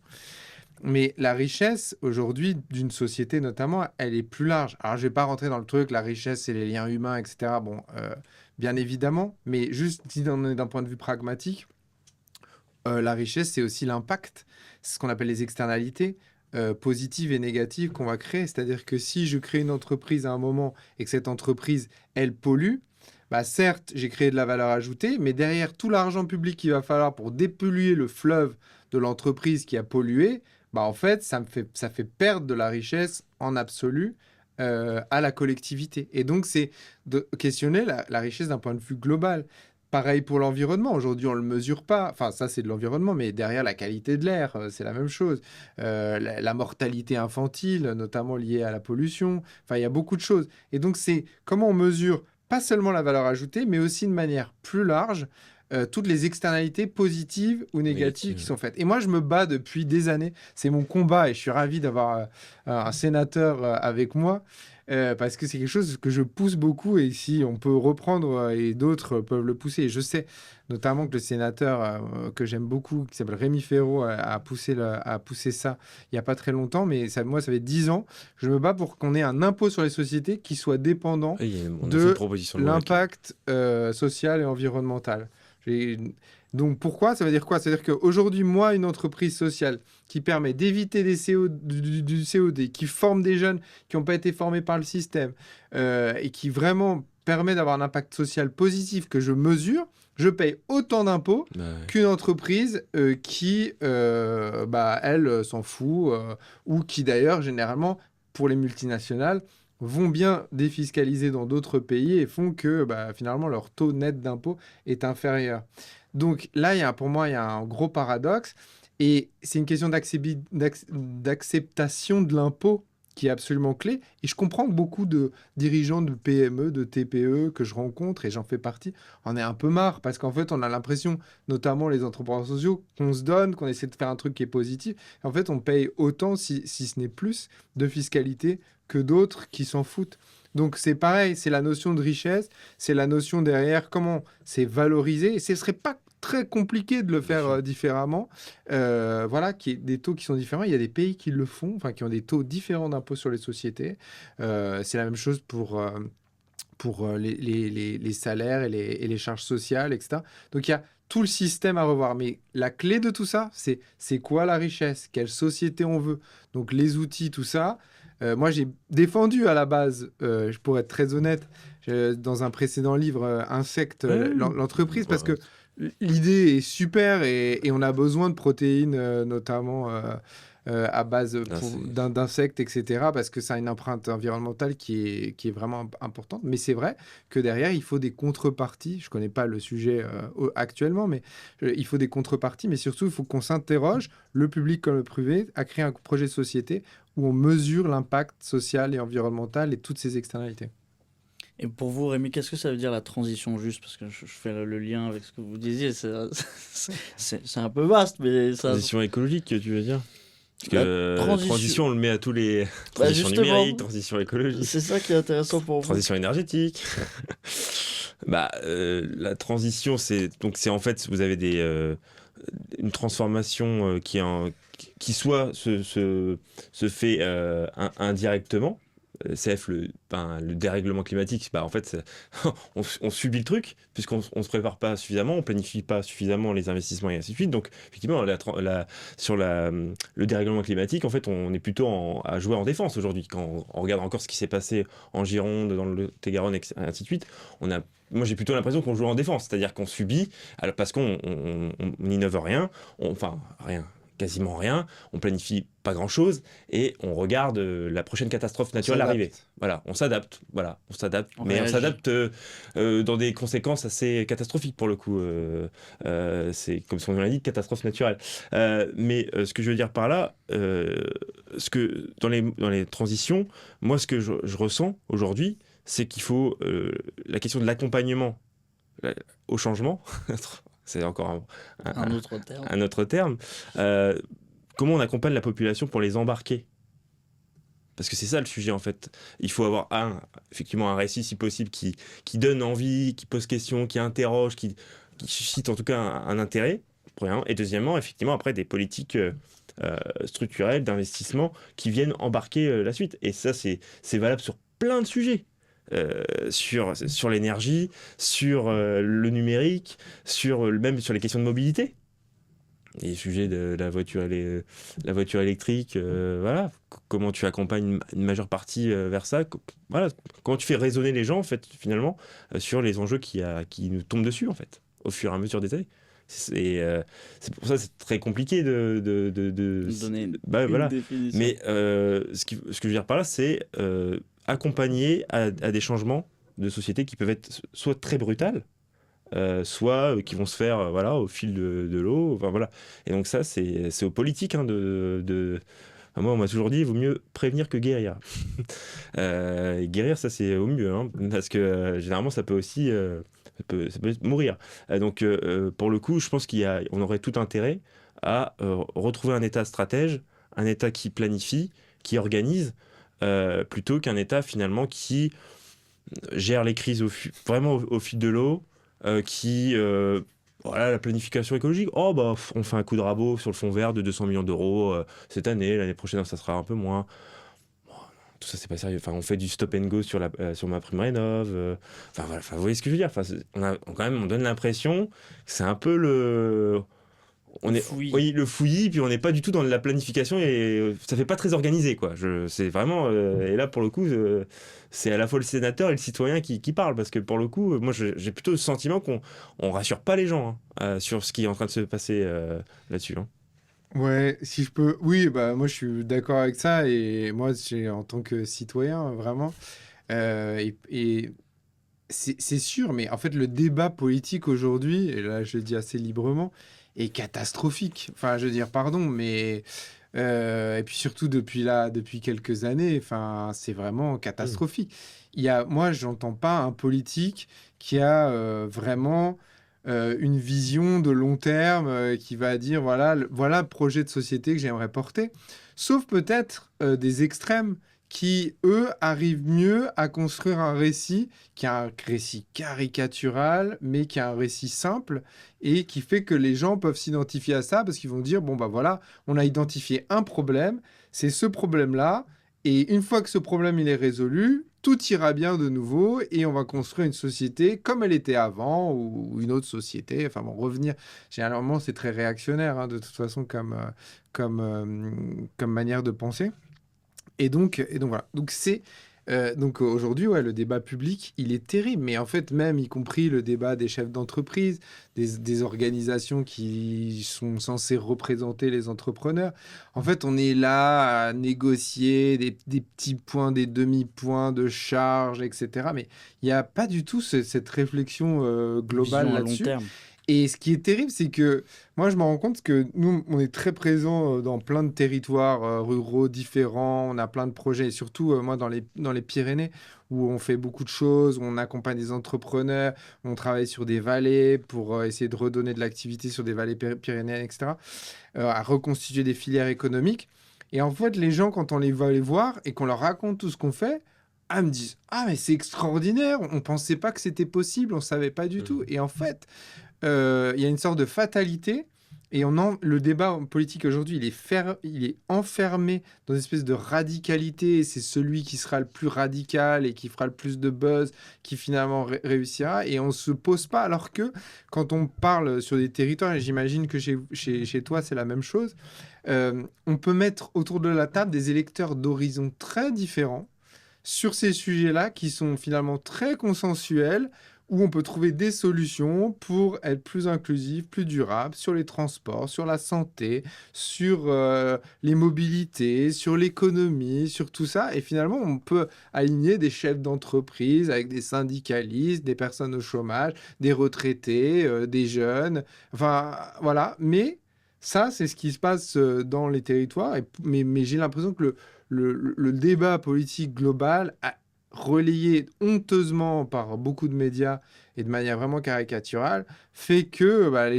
Mais la richesse, aujourd'hui, d'une société notamment, elle est plus large. Alors, je ne vais pas rentrer dans le truc, la richesse, c'est les liens humains, etc. Bon, bien évidemment. Mais juste si on est d'un point de vue pragmatique, la richesse, c'est aussi l'impact. C'est ce qu'on appelle les externalités positives et négatives qu'on va créer. C'est-à-dire que si je crée une entreprise à un moment et que cette entreprise, elle pollue, bah certes, j'ai créé de la valeur ajoutée, mais derrière tout l'argent public qu'il va falloir pour dépolluer le fleuve de l'entreprise qui a pollué, bah en fait, ça fait perdre de la richesse en absolu à la collectivité. Et donc, c'est de questionner la richesse d'un point de vue global. Pareil pour l'environnement. Aujourd'hui, on ne le mesure pas. Enfin, ça, c'est de l'environnement, mais derrière la qualité de l'air, c'est la même chose. La mortalité infantile, notamment liée à la pollution. Enfin, il y a beaucoup de choses. Et donc, c'est comment on mesure pas seulement la valeur ajoutée, mais aussi de manière plus large toutes les externalités positives ou négatives qui Négative. sont faites. Et moi, je me bats depuis des années. C'est mon combat et je suis ravi d'avoir un sénateur avec moi parce que c'est quelque chose que je pousse beaucoup et si on peut reprendre et d'autres peuvent le pousser. Et je sais notamment que le sénateur que j'aime beaucoup, qui s'appelle Rémi Féraud, a poussé ça il n'y a pas très longtemps, mais ça, moi, ça fait 10 ans. Je me bats pour qu'on ait un impôt sur les sociétés qui soit dépendant On a fait une de proposition de loi l'impact social et environnemental. J'ai- Donc pourquoi? Ça veut dire quoi? Ça veut dire qu'aujourd'hui, moi, une entreprise sociale qui permet d'éviter du COD, qui forme des jeunes qui n'ont pas été formés par le système et qui vraiment permet d'avoir un impact social positif que je mesure, je paye autant d'impôts Bah ouais. qu'une entreprise qui, elle, s'en fout ou qui d'ailleurs, généralement, pour les multinationales, vont bien défiscaliser dans d'autres pays et font que finalement leur taux net d'impôt est inférieur. Donc là, pour moi, il y a un gros paradoxe et c'est une question d'acceptation de l'impôt qui est absolument clé. Et je comprends que beaucoup de dirigeants de PME, de TPE que je rencontre, et j'en fais partie, en est un peu marre parce qu'en fait, on a l'impression, notamment les entrepreneurs sociaux, qu'on se donne, qu'on essaie de faire un truc qui est positif. Et en fait, on paye autant, si ce n'est plus, de fiscalité que d'autres qui s'en foutent. Donc c'est pareil, c'est la notion de richesse, c'est la notion derrière comment c'est valorisé. Et ce ne serait pas très compliqué de le faire différemment. Voilà, qui est des taux qui sont différents. Il y a des pays qui le font, enfin qui ont des taux différents d'impôt sur les sociétés. C'est la même chose pour les salaires et les charges sociales, etc. Donc il y a tout le système à revoir. Mais la clé de tout ça, c'est quoi la richesse? Quelle société on veut? Donc les outils, tout ça. Moi, j'ai défendu à la base, je pourrais être très honnête, dans un précédent livre, Insecte, Ouais. l'entreprise, parce Ouais. que l'idée est super et on a besoin de protéines, notamment à base Ah, c'est- d'insectes, etc., parce que ça a une empreinte environnementale qui est vraiment importante. Mais c'est vrai que derrière, il faut des contreparties. Je ne connais pas le sujet actuellement, mais il faut des contreparties. Mais surtout, il faut qu'on s'interroge, le public comme le privé, à créer un projet de société où on mesure l'impact social et environnemental et toutes ces externalités. Et pour vous, Rémi, qu'est-ce que ça veut dire la transition juste? Parce que je fais le lien avec ce que vous disiez. C'est un peu vaste, mais ça. Transition écologique, tu veux dire? Parce que La transition, on le met à tous les. Bah, Transition justement, numérique, transition écologique, c'est ça qui est intéressant pour vous. transition énergétique. La transition, c'est en fait, vous avez une transformation qui soit se fait indirectement. CF, le dérèglement climatique, en fait, on subit le truc, puisqu'on ne se prépare pas suffisamment, on planifie pas suffisamment les investissements et ainsi de suite. Donc, effectivement, sur le dérèglement climatique, en fait, on est plutôt à jouer en défense aujourd'hui. Quand on regarde encore ce qui s'est passé en Gironde, dans le Lot-et-Garonne, et ainsi de suite, moi, j'ai plutôt l'impression qu'on joue en défense, c'est-à-dire qu'on subit, parce qu'on n'innove rien, rien. Quasiment rien, on planifie pas grand-chose et on regarde la prochaine catastrophe naturelle arriver. Voilà, on s'adapte, On mais on réagit. s'adapte dans des conséquences assez catastrophiques pour le coup. C'est comme son nom l'indique, catastrophe naturelle. Mais ce que je veux dire par là, dans les transitions, moi ce que je ressens aujourd'hui, c'est qu'il faut la question de l'accompagnement au changement. C'est encore Un autre terme. un autre terme. Comment on accompagne la population pour les embarquer? Parce que c'est ça le sujet en fait. Il faut avoir effectivement un récit si possible qui donne envie, qui pose question, qui interroge, qui suscite en tout cas un intérêt. Premièrement. Et deuxièmement, effectivement, après des politiques structurelles d'investissement qui viennent embarquer la suite. Et ça, c'est valable sur plein de sujets. Sur l'énergie, sur le numérique, même sur les questions de mobilité. Les sujets de la voiture électrique, voilà. Comment tu accompagnes une majeure partie vers ça, voilà. Comment tu fais raisonner les gens, en fait, finalement, sur les enjeux qui nous tombent dessus, en fait, au fur et à mesure des années. C'est pour ça que c'est très compliqué de Donner une voilà. définition. Mais ce que je veux dire par là, c'est accompagner à des changements de société qui peuvent être soit très brutales, soit qui vont se faire voilà, au fil de l'eau. Enfin, voilà. Et donc ça, c'est aux politiques hein, Enfin, moi, on m'a toujours dit, il vaut mieux prévenir que guérir. Et guérir, ça, c'est au mieux, hein, parce que généralement, ça peut aussi ça peut mourir. Donc, pour le coup, je pense on aurait tout intérêt à retrouver un État stratège, un État qui planifie, qui organise, plutôt qu'un État, finalement, qui gère les crises vraiment au fil de l'eau, qui... voilà, la planification écologique. Oh, bah, on fait un coup de rabot sur le fonds vert de 200 millions d'euros cette année. L'année prochaine, ça sera un peu moins. Bon, tout ça, c'est pas sérieux. Enfin, on fait du stop and go sur ma prime rénov. Enfin, voilà. Enfin, vous voyez ce que je veux dire. Enfin, quand même, on donne l'impression que c'est un peu Fouillis. oui, le fouillis, puis on n'est pas du tout dans la planification et ça fait pas très organisé, quoi. C'est vraiment, et là, pour le coup, c'est à la fois le sénateur et le citoyen qui parlent, parce que pour le coup, moi, j'ai plutôt le sentiment qu'on rassure pas les gens hein, sur ce qui est en train de se passer là-dessus. Hein. Ouais, si je peux. Oui, bah moi je suis d'accord avec ça et moi en tant que citoyen vraiment et c'est sûr, mais en fait le débat politique aujourd'hui, et là je le dis assez librement, est catastrophique. Enfin, je veux dire, pardon, mais et puis surtout depuis quelques années, enfin c'est vraiment Mm. catastrophique. Moi j'entends pas un politique qui a vraiment une vision de long terme qui va dire voilà le projet de société que j'aimerais porter. Sauf peut-être des extrêmes qui, eux, arrivent mieux à construire un récit qui est un récit caricatural, mais qui est un récit simple et qui fait que les gens peuvent s'identifier à ça parce qu'ils vont dire, bon, bah voilà, on a identifié un problème, c'est ce problème-là, et une fois que ce problème il est résolu, tout ira bien de nouveau et on va construire une société comme elle était avant ou une autre société. Enfin bon, revenir, généralement c'est très réactionnaire hein, de toute façon comme manière de penser. Et donc voilà. Donc aujourd'hui, ouais, le débat public, il est terrible. Mais en fait, même y compris le débat des chefs d'entreprise, des organisations qui sont censées représenter les entrepreneurs. En fait, on est là à négocier des petits points, des demi-points de charge, etc. Mais il n'y a pas du tout cette réflexion globale Vision à long là-dessus. terme. Et ce qui est terrible, c'est que moi, je me rends compte que nous, on est très présents dans plein de territoires ruraux différents. On a plein de projets, et surtout, moi, dans les Pyrénées, où on fait beaucoup de choses, où on accompagne des entrepreneurs, on travaille sur des vallées pour essayer de redonner de l'activité sur des vallées pyrénéennes, etc., à reconstituer des filières économiques. Et en fait, les gens, quand on les va les voir et qu'on leur raconte tout ce qu'on fait, me disent, ah, mais c'est extraordinaire, on pensait pas que c'était possible, on savait pas du tout. Mhm. Et en fait, il y a une sorte de fatalité. Et le débat politique aujourd'hui, il est enfermé dans une espèce de radicalité. Et c'est celui qui sera le plus radical et qui fera le plus de buzz qui finalement réussira. Et on ne se pose pas. Alors que quand on parle sur des territoires, et j'imagine que chez toi, c'est la même chose, on peut mettre autour de la table des électeurs d'horizons très différents sur ces sujets-là qui sont finalement très consensuels, où on peut trouver des solutions pour être plus inclusif, plus durable sur les transports, sur la santé, sur les mobilités, sur l'économie, sur tout ça. Et finalement, on peut aligner des chefs d'entreprise avec des syndicalistes, des personnes au chômage, des retraités, des jeunes. Enfin, voilà. Mais ça, c'est ce qui se passe dans les territoires. Mais j'ai l'impression que le débat politique global relayé honteusement par beaucoup de médias et de manière vraiment caricaturale, fait que bah,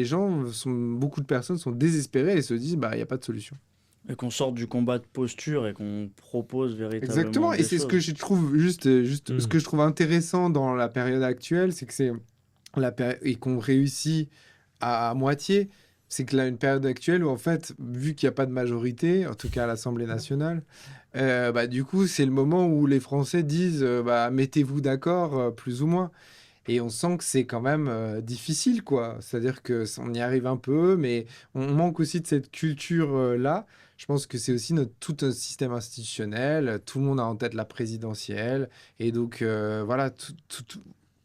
beaucoup de personnes sont désespérées et se disent bah il n'y a pas de solution. Et qu'on sorte du combat de posture et qu'on propose véritablement Exactement, et des c'est ce que choses. je trouve juste ce Mhm. que je trouve intéressant dans la période actuelle, c'est que et qu'on réussit à moitié, c'est que là une période actuelle où en fait, vu qu'il n'y a pas de majorité, en tout cas à l'Assemblée nationale, bah, du coup c'est le moment où les Français disent bah, mettez-vous d'accord plus ou moins. Et on sent que c'est quand même difficile, quoi. C'est-à-dire que on y arrive un peu, mais on manque aussi de cette culture-là. Je pense que c'est aussi tout un système institutionnel. Tout le monde a en tête la présidentielle. Et donc, voilà,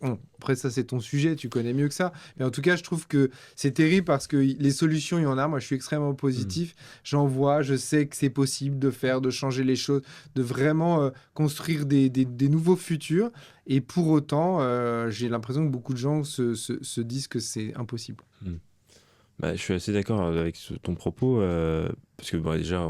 Bon, après, ça, c'est ton sujet, tu connais mieux que ça. Mais en tout cas, je trouve que c'est terrible parce que les solutions, il y en a. Moi, je suis extrêmement positif. J'en vois, je sais que c'est possible de faire, de changer les choses, de vraiment construire des nouveaux futurs. Et pour autant, j'ai l'impression que beaucoup de gens se disent que c'est impossible. Mm. Bah, je suis assez d'accord avec ton propos, parce que bon, déjà,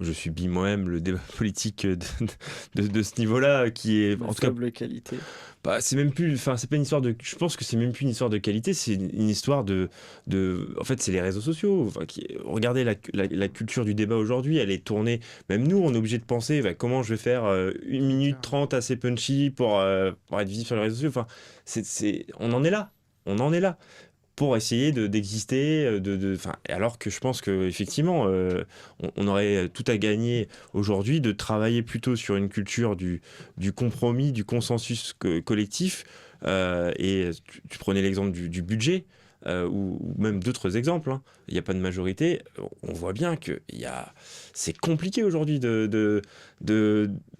je subis moi-même le débat politique de ce niveau-là, qui est, De en tout cas, faible qualité. bah, c'est même plus, enfin, c'est pas une histoire de, je pense que c'est même plus une histoire de qualité, c'est une histoire en fait, c'est les réseaux sociaux. Enfin, regardez la culture du débat aujourd'hui, elle est tournée, même nous, on est obligé de penser, bah, comment je vais faire 1 minute 30 assez punchy pour être visible sur les réseaux sociaux. Enfin, on en est là. On en est là pour essayer d'exister, alors que je pense qu'effectivement, on aurait tout à gagner aujourd'hui de travailler plutôt sur une culture du compromis, du consensus collectif, et tu prenais l'exemple du budget, ou même d'autres exemples, hein. Il n'y a pas de majorité, on voit bien que c'est compliqué aujourd'hui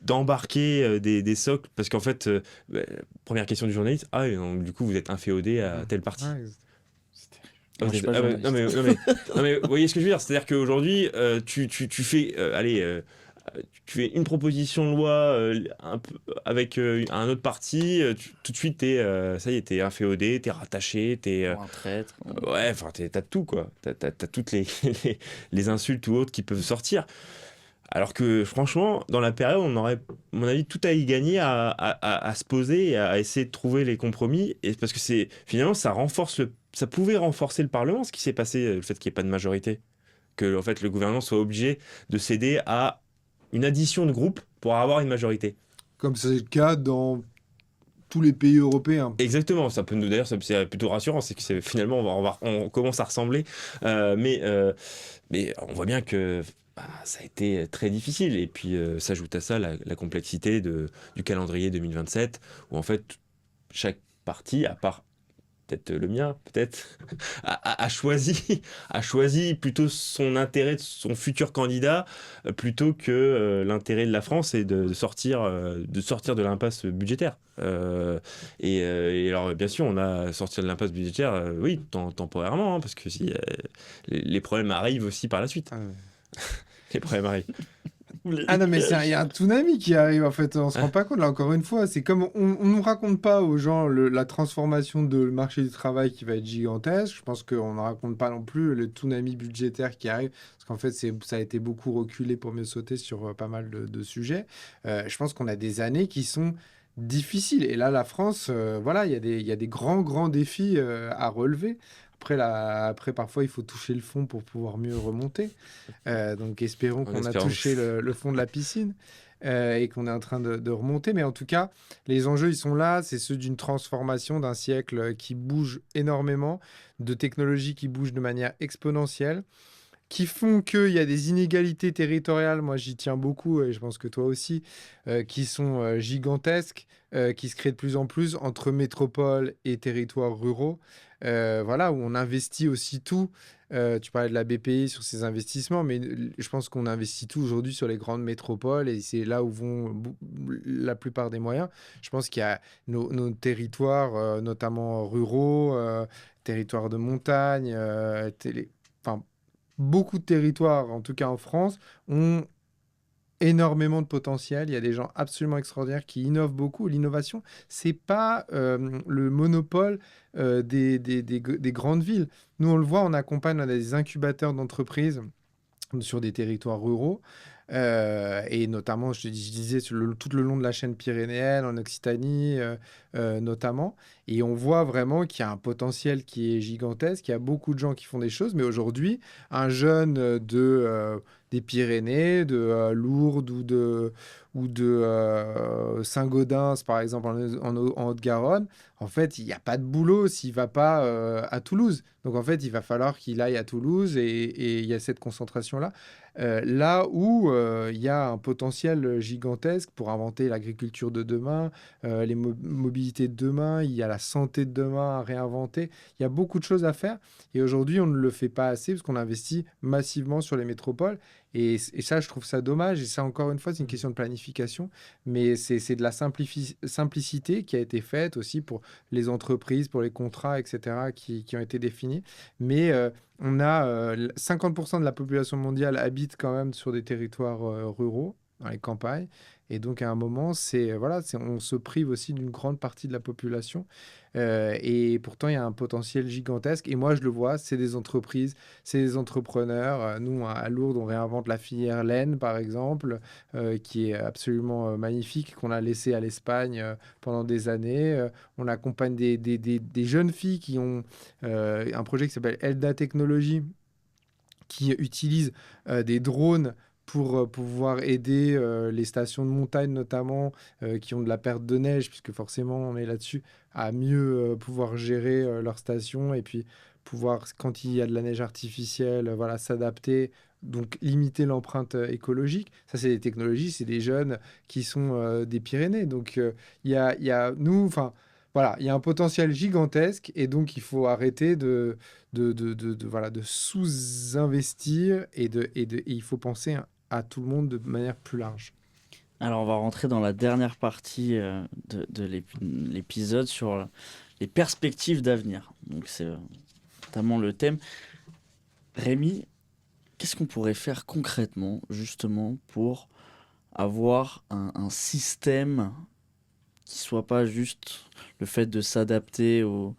d'embarquer des socles, parce qu'en fait, première question du journaliste, et donc, du coup vous êtes inféodé à tel parti. Ouais, Moi, je suis pas journaliste. Non, mais vous voyez ce que je veux dire, c'est-à-dire qu'aujourd'hui, tu fais, tu fais une proposition de loi avec un autre parti, tout de suite, ça y est, t'es inféodé, t'es rattaché, Pour un traître. ouais, enfin, t'as tout, quoi. T'as toutes les insultes ou autres qui peuvent sortir. Alors que franchement, dans la période, on aurait, à mon avis, tout à y gagner à se poser et à essayer de trouver les compromis. Et parce que finalement, ça pouvait renforcer le Parlement, ce qui s'est passé, le fait qu'il n'y ait pas de majorité. Que en fait, le gouvernement soit obligé de céder à une addition de groupes pour avoir une majorité. comme c'est le cas dans tous les pays européens. Exactement, ça peut nous d'ailleurs, c'est plutôt rassurant, c'est que finalement on commence à ressembler, mais on voit bien que ça a été très difficile. Et puis s'ajoute à ça la complexité du calendrier 2027, où en fait chaque parti, à part peut-être le mien, peut-être, a choisi plutôt son intérêt de son futur candidat, plutôt que l'intérêt de la France et de sortir de l'impasse budgétaire. Et alors, bien sûr, on a sorti de l'impasse budgétaire, oui, temporairement, hein, parce que si, les problèmes arrivent aussi par la suite. Ah ouais. Les problèmes arrivent. Ah non, mais il y a un tsunami qui arrive en fait, on se rend pas compte là encore une fois. C'est comme on nous raconte pas aux gens la transformation de le marché du travail qui va être gigantesque. Je pense qu'on ne raconte pas non plus le tsunami budgétaire qui arrive, parce qu'en fait ça a été beaucoup reculé pour mieux sauter sur pas mal de sujets. Je pense qu'on a des années qui sont difficiles. Et là, la France, voilà, il y a des grands défis à relever. Après, parfois, il faut toucher le fond pour pouvoir mieux remonter. Donc, espérons qu'on a espérant. touché le fond de la piscine et qu'on est en train de remonter. Mais en tout cas, les enjeux, ils sont là. C'est ceux d'une transformation d'un siècle qui bouge énormément, de technologies qui bougent de manière exponentielle, qui font qu'il y a des inégalités territoriales, moi j'y tiens beaucoup, et je pense que toi aussi, qui sont gigantesques, qui se créent de plus en plus entre métropoles et territoires ruraux, voilà, où on investit aussi tout. Tu parlais de la BPI sur ses investissements, mais je pense qu'on investit tout aujourd'hui sur les grandes métropoles, et c'est là où vont la plupart des moyens. Je pense qu'il y a nos territoires, notamment ruraux, territoires de montagne, enfin, beaucoup de territoires, en tout cas en France, ont énormément de potentiel. Il y a des gens absolument extraordinaires qui innovent beaucoup. L'innovation, c'est pas le monopole des grandes villes. Nous, on le voit, on accompagne, on a des incubateurs d'entreprises sur des territoires ruraux. Et notamment, je disais, tout le long de la chaîne pyrénéenne, en Occitanie notamment. Et on voit vraiment qu'il y a un potentiel qui est gigantesque. Il y a beaucoup de gens qui font des choses. Mais aujourd'hui, un jeune des Pyrénées, de Lourdes ou de Saint-Gaudens, par exemple, en Haute-Garonne, en fait, il n'y a pas de boulot s'il ne va pas à Toulouse. Donc, en fait, il va falloir qu'il aille à Toulouse, et il y a cette concentration-là. Là où il y a un potentiel gigantesque pour inventer l'agriculture de demain, les mobilités de demain, il y a la santé de demain à réinventer. Il y a beaucoup de choses à faire. Et aujourd'hui, on ne le fait pas assez parce qu'on investit massivement sur les métropoles. Et ça, je trouve ça dommage. Et ça, encore une fois, c'est une question de planification. Mais c'est de la simplicité qui a été faite aussi pour les entreprises, pour les contrats, etc., qui ont été définis. Mais on a 50% de la population mondiale habite quand même sur des territoires ruraux, dans les campagnes. Et donc, à un moment, on se prive aussi d'une grande partie de la population. Et pourtant, il y a un potentiel gigantesque. Et moi, je le vois, c'est des entreprises, c'est des entrepreneurs. Nous, à Lourdes, on réinvente la filière laine, par exemple, qui est absolument magnifique, qu'on a laissé à l'Espagne pendant des années. On accompagne des jeunes filles qui ont un projet qui s'appelle Elda Technologies, qui utilisent des drones pour pouvoir aider les stations de montagne notamment qui ont de la perte de neige, puisque forcément on est là-dessus, à mieux pouvoir gérer leurs stations et puis pouvoir, quand il y a de la neige artificielle, voilà, s'adapter, donc limiter l'empreinte écologique. Ça, c'est des technologies, c'est des jeunes qui sont des Pyrénées. Donc il y a nous, enfin voilà, il y a un potentiel gigantesque et donc il faut arrêter voilà, de sous-investir et il faut penser à tout le monde de manière plus large. Alors, on va rentrer dans la dernière partie de l'épisode sur les perspectives d'avenir. Donc, c'est notamment le thème. Rémi, qu'est-ce qu'on pourrait faire concrètement, justement, pour avoir un système qui soit pas juste le fait de s'adapter aux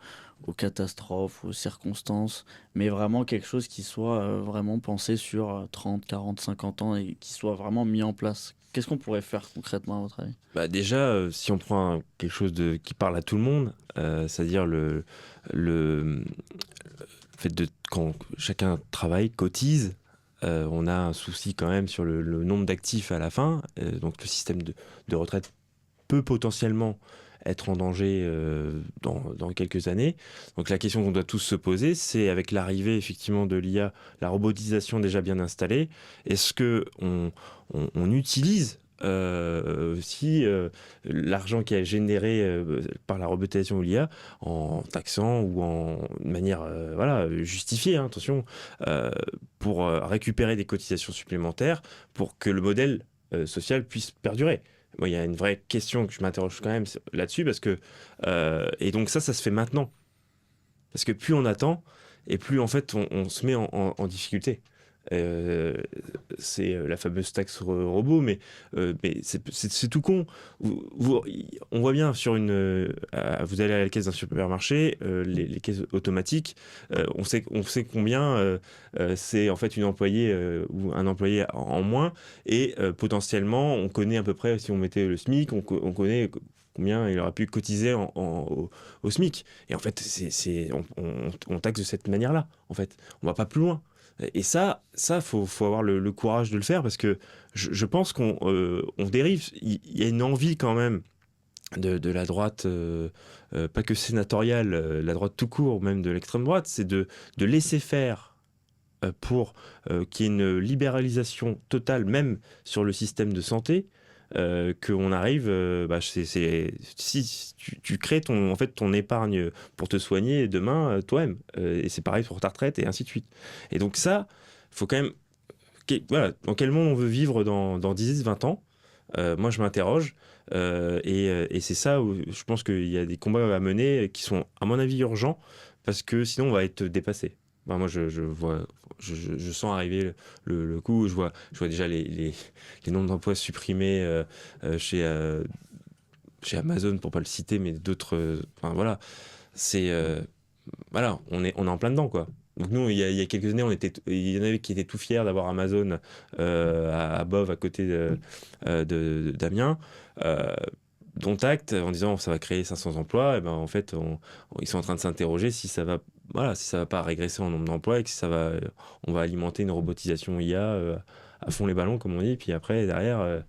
catastrophes, aux circonstances, mais vraiment quelque chose qui soit vraiment pensé sur 30, 40, 50 ans et qui soit vraiment mis en place. Qu'est-ce qu'on pourrait faire concrètement à votre avis? Bah déjà, si on prend quelque chose qui parle à tout le monde, c'est-à-dire le fait de quand chacun travaille, cotise, on a un souci quand même sur le nombre d'actifs à la fin. Donc le système de retraite peut potentiellement être en danger dans quelques années. Donc la question qu'on doit tous se poser, c'est avec l'arrivée effectivement de l'IA, la robotisation déjà bien installée, est-ce que on utilise aussi l'argent qui est généré par la robotisation ou l'IA en taxant ou en manière voilà, justifiée, hein, attention, pour récupérer des cotisations supplémentaires pour que le modèle social puisse perdurer. Moi, il y a une vraie question que je m'interroge quand même là-dessus parce que et donc ça se fait maintenant parce que plus on attend et plus en fait on se met en difficulté. C'est la fameuse taxe robot, mais c'est tout con. On voit bien sur vous allez à la caisse d'un supermarché, les caisses automatiques, on sait combien c'est en fait une employée ou un employé en moins, et potentiellement on connaît à peu près, si on mettait le SMIC, on connaît combien il aurait pu cotiser au SMIC. Et en fait, on taxe de cette manière-là. En fait, on va pas plus loin. Et ça, faut avoir le courage de le faire parce que je pense on dérive. Il y a une envie quand même de la droite, pas que sénatoriale, la droite tout court, même de l'extrême droite, c'est de laisser faire pour qu'il y ait une libéralisation totale, même sur le système de santé. Qu'on arrive, si tu crées en fait, ton épargne pour te soigner demain toi-même. Et c'est pareil pour ta retraite et ainsi de suite. Et donc ça, faut quand même... Voilà, dans quel monde on veut vivre dans 10, 20 ans. Moi, je m'interroge. Et c'est ça où je pense qu'il y a des combats à mener qui sont, à mon avis, urgents parce que sinon, on va être dépassé. Ben, moi, je vois, je sens arriver le coup. Je vois déjà les nombres d'emplois supprimés chez Amazon, pour pas le citer, mais d'autres. Enfin, voilà. C'est. Voilà, on est en plein dedans, quoi. Donc nous, il y a quelques années, il y en avait qui étaient tout fiers d'avoir Amazon à Bove, à côté d'Amiens. Dont acte en disant ça va créer 500 emplois, et ben en fait ils sont en train de s'interroger si ça va, voilà, si ça va pas régresser en nombre d'emplois et que si on va alimenter une robotisation IA à fond les ballons comme on dit, et puis après derrière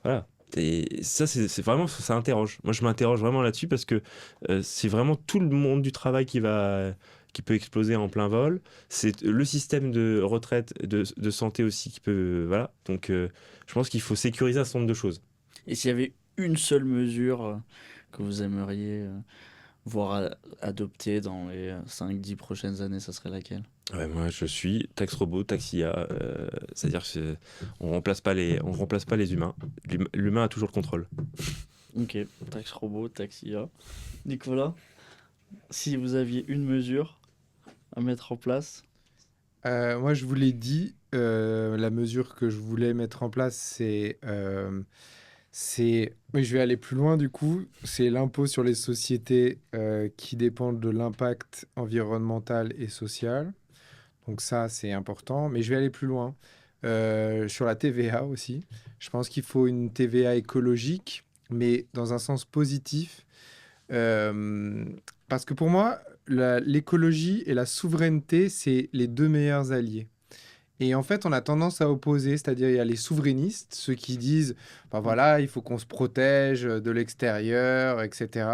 voilà. Et ça c'est vraiment, ça interroge. Moi je m'interroge vraiment là-dessus parce que c'est vraiment tout le monde du travail qui peut exploser en plein vol. C'est le système de retraite, de santé aussi qui peut, voilà. Donc je pense qu'il faut sécuriser un certain nombre de choses. Et s'il y avait une seule mesure que vous aimeriez voir adopter dans les 5-10 prochaines années, ça serait laquelle? Ouais, moi, je suis taxe robot, taxe IA. C'est-à-dire qu'on remplace pas on remplace pas les humains. L'humain a toujours le contrôle. Ok, taxe robot, taxe IA. Nicolas, si vous aviez une mesure à mettre en place. Moi, je vous l'ai dit, la mesure que je voulais mettre en place, mais je vais aller plus loin du coup, c'est l'impôt sur les sociétés qui dépendent de l'impact environnemental et social. Donc ça, c'est important. Mais je vais aller plus loin. Sur la TVA aussi. Je pense qu'il faut une TVA écologique, mais dans un sens positif. Euh, Parce que pour moi, l'écologie et la souveraineté, c'est les deux meilleurs alliés. Et en fait, on a tendance à opposer, c'est-à-dire il y a les souverainistes, ceux qui disent, ben voilà, il faut qu'on se protège de l'extérieur, etc.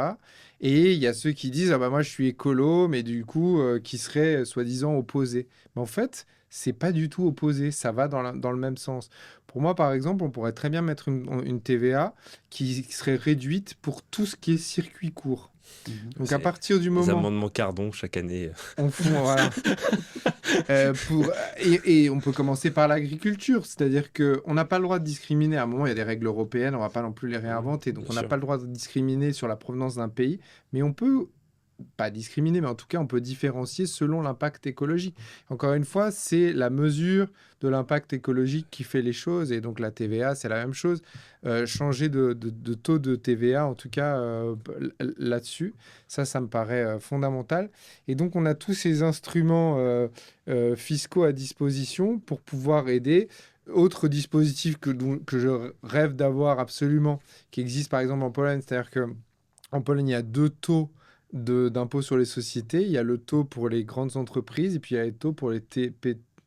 Et il y a ceux qui disent, ah bah moi je suis écolo, mais du coup, qui seraient soi-disant opposés. Mais en fait, c'est pas du tout opposé, ça va dans le même sens. Pour moi, par exemple, on pourrait très bien mettre une TVA qui serait réduite pour tout ce qui est circuit court. Mhm. Donc à C'est partir du les moment amendements Cardon chaque année. on fout, voilà. Et on peut commencer par l'agriculture, c'est-à-dire qu'on n'a pas le droit de discriminer. À un moment, il y a des règles européennes, on ne va pas non plus les réinventer. Donc, Bien on n'a sûr. pas le droit de discriminer sur la provenance d'un pays, mais on peut, pas discriminer, mais en tout cas, on peut différencier selon l'impact écologique. Encore une fois, c'est la mesure de l'impact écologique qui fait les choses. Et donc, la TVA, c'est la même chose. Changer de taux de TVA, en tout cas, là-dessus, ça me paraît fondamental. Et donc, on a tous ces instruments fiscaux à disposition pour pouvoir aider. Autre dispositif que je rêve d'avoir absolument, qui existe par exemple en Pologne, c'est-à-dire qu'en Pologne, il y a deux taux d'impôt sur les sociétés. Il y a le taux pour les grandes entreprises et puis il y a le taux pour les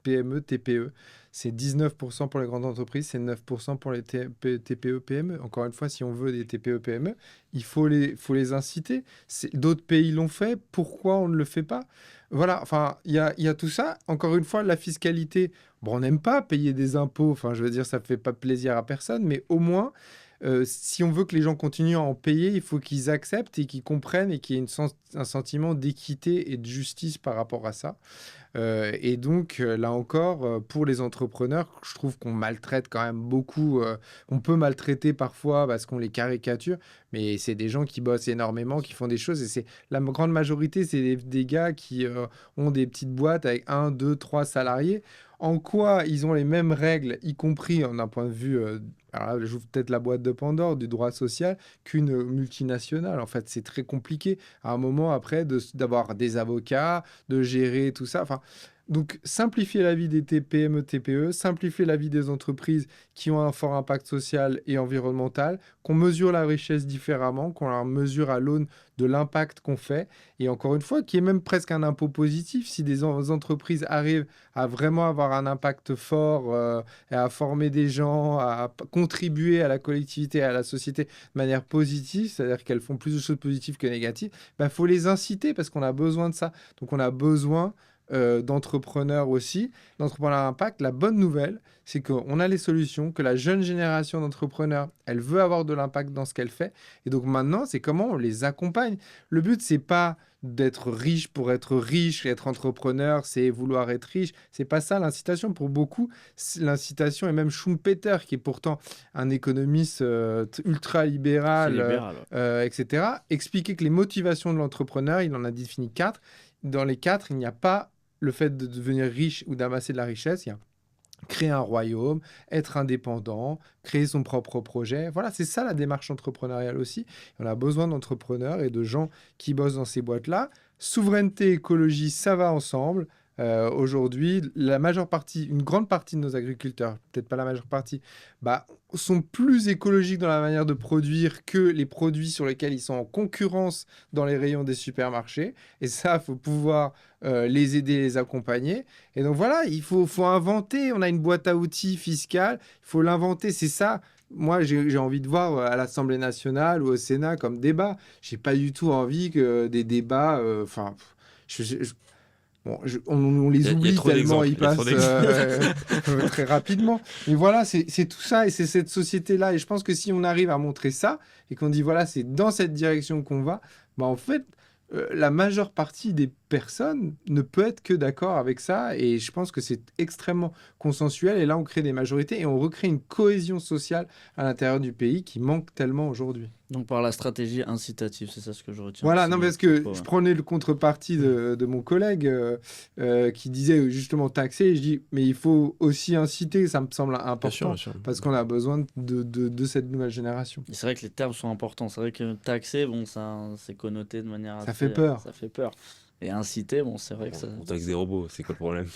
PME, TPE. C'est 19% pour les grandes entreprises, c'est 9% pour les TPE, PME. Encore une fois, si on veut des TPE, PME, il faut les inciter. D'autres pays l'ont fait, pourquoi on ne le fait pas? Voilà, enfin, il y a tout ça. Encore une fois, la fiscalité, bon, on n'aime pas payer des impôts, enfin, je veux dire, ça ne fait pas plaisir à personne, mais au moins, si on veut que les gens continuent à en payer, il faut qu'ils acceptent et qu'ils comprennent et qu'il y ait un sentiment d'équité et de justice par rapport à ça. Et donc, là encore, pour les entrepreneurs, je trouve qu'on maltraite quand même beaucoup. On peut maltraiter parfois parce qu'on les caricature, mais c'est des gens qui bossent énormément, qui font des choses. Et c'est la grande majorité, c'est des gars qui ont des petites boîtes avec 1, 2, 3 salariés. En quoi ils ont les mêmes règles, y compris d'un point de vue, alors là, j'ouvre peut-être la boîte de Pandore, du droit social, qu'une multinationale. En fait, c'est très compliqué à un moment après d'avoir des avocats, de gérer tout ça. Enfin, donc, simplifier la vie des PME, TPE, simplifier la vie des entreprises qui ont un fort impact social et environnemental, qu'on mesure la richesse différemment, qu'on la mesure à l'aune de l'impact qu'on fait. Et encore une fois, qui est même presque un impôt positif. Si des entreprises arrivent à vraiment avoir un impact fort, et à former des gens, à contribuer à la collectivité, à la société de manière positive, c'est-à-dire qu'elles font plus de choses positives que négatives, il faut les inciter parce qu'on a besoin de ça. Donc, on a besoin d'entrepreneurs aussi, d'entrepreneurs à impact. La bonne nouvelle, c'est qu'on a les solutions, que la jeune génération d'entrepreneurs, elle veut avoir de l'impact dans ce qu'elle fait. Et donc maintenant, c'est comment on les accompagne. Le but, c'est pas d'être riche pour être riche, être entrepreneur, c'est vouloir être riche. C'est pas ça l'incitation. Pour beaucoup, l'incitation, et même Schumpeter, qui est pourtant un économiste ultra C'est libéral, libéral. etc., expliquait que les motivations de l'entrepreneur, il en a défini 4. Dans les 4, il n'y a pas le fait de devenir riche ou d'amasser de la richesse. Il y a créer un royaume, être indépendant, créer son propre projet. Voilà, c'est ça la démarche entrepreneuriale aussi. On a besoin d'entrepreneurs et de gens qui bossent dans ces boîtes-là. Souveraineté, écologie, ça va ensemble. Aujourd'hui, une grande partie de nos agriculteurs, peut-être pas la majeure partie, sont plus écologiques dans la manière de produire que les produits sur lesquels ils sont en concurrence dans les rayons des supermarchés. Et ça, il faut pouvoir les aider, les accompagner. Et donc voilà, il faut inventer. On a une boîte à outils fiscale, il faut l'inventer. C'est ça. Moi, j'ai envie de voir à l'Assemblée nationale ou au Sénat comme débat. J'ai pas du tout envie que des débats. Enfin, bon, on les Il y a oublie trop tellement d'exemples. ils Il y a trop passent très rapidement. Mais voilà, c'est tout ça et c'est cette société-là. Et je pense que si on arrive à montrer ça et qu'on dit voilà, c'est dans cette direction qu'on va, en fait, la majeure partie des personne ne peut être que d'accord avec ça et je pense que c'est extrêmement consensuel et là on crée des majorités et on recrée une cohésion sociale à l'intérieur du pays qui manque tellement aujourd'hui. Donc par la stratégie incitative, c'est ça ce que je retiens Voilà, aussi non de parce votre que propos, je ouais. prenais le contrepartie de mon collègue qui disait justement taxer et je dis mais il faut aussi inciter, ça me semble Bien sûr, bien important sûr. parce qu'on a besoin de cette nouvelle génération. Et c'est vrai que les termes sont importants. C'est vrai que taxer, bon, ça, c'est connoté de manière Ça assez, fait peur. ça fait peur. Et inciter, bon, c'est vrai que ça. On taxe des robots, c'est quoi le problème?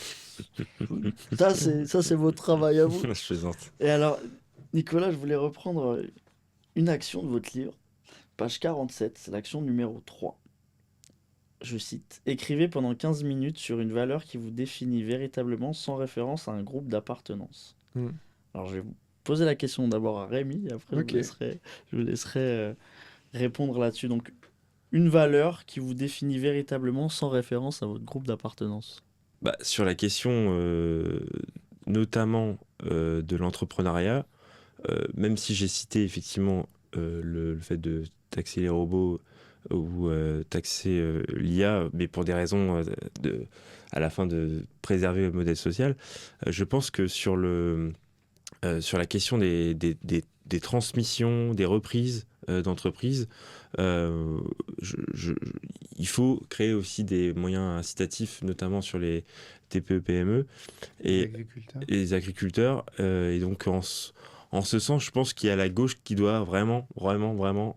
Ça, c'est votre travail à vous. Je plaisante. Et alors, Nicolas, je voulais reprendre une action de votre livre, page 47, c'est l'action numéro 3. Je cite: écrivez pendant 15 minutes sur une valeur qui vous définit véritablement sans référence à un groupe d'appartenance. Mm. Alors, je vais vous poser la question d'abord à Rémi, et après, Ok. je vous laisserai répondre là-dessus. Donc, une valeur qui vous définit véritablement sans référence à votre groupe d'appartenance. Bah, sur la question notamment de l'entrepreneuriat, même si j'ai cité effectivement le fait de taxer les robots ou taxer l'IA, mais pour des raisons à la fin de préserver le modèle social, je pense que sur la question des transmissions, des reprises d'entreprises, euh, il faut créer aussi des moyens incitatifs, notamment sur les TPE-PME Les et agriculteurs. les agriculteurs. Et donc, en ce sens, je pense qu'il y a la gauche qui doit vraiment, vraiment, vraiment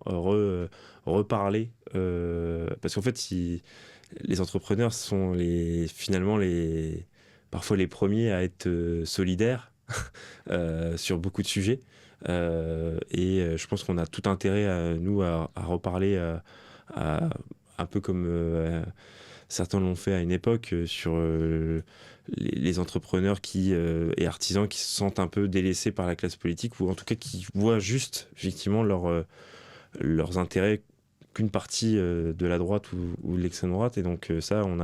reparler. Parce qu'en fait, si les entrepreneurs sont finalement parfois les premiers à être solidaires sur beaucoup de sujets. Je pense qu'on a tout intérêt à reparler un peu comme certains l'ont fait à une époque sur les entrepreneurs et artisans qui se sentent un peu délaissés par la classe politique ou en tout cas qui voient juste effectivement leurs intérêts qu'une partie de la droite ou de l'extrême droite. Et donc ça, on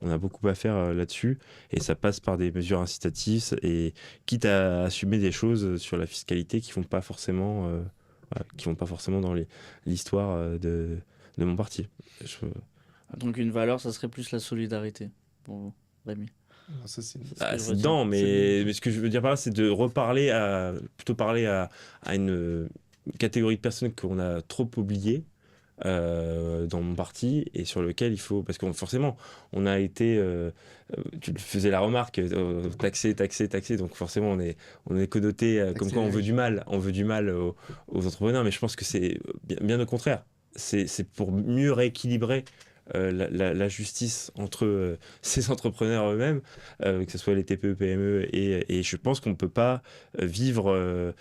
a beaucoup à faire là-dessus. Et ça passe par des mesures incitatives et quitte à assumer des choses sur la fiscalité qui vont pas forcément, voilà, qui vont pas forcément dans l'histoire de mon parti. Donc une valeur, ça serait plus la solidarité pour vous, Rémi. Non, ça, c'est C'est ce Ah, que je c'est retiens. dedans, mais ce que je veux dire par là, c'est de reparler plutôt parler à une catégorie de personnes qu'on a trop oubliées dans mon parti et sur lequel il faut, parce que forcément, on a été, tu faisais la remarque, taxé, donc forcément, on est connoté comme Taxer quoi les on veut du mal aux entrepreneurs, mais je pense que c'est bien au contraire. C'est pour mieux rééquilibrer la justice entre ces entrepreneurs eux-mêmes, que ce soit les TPE, PME, et je pense qu'on ne peut pas vivre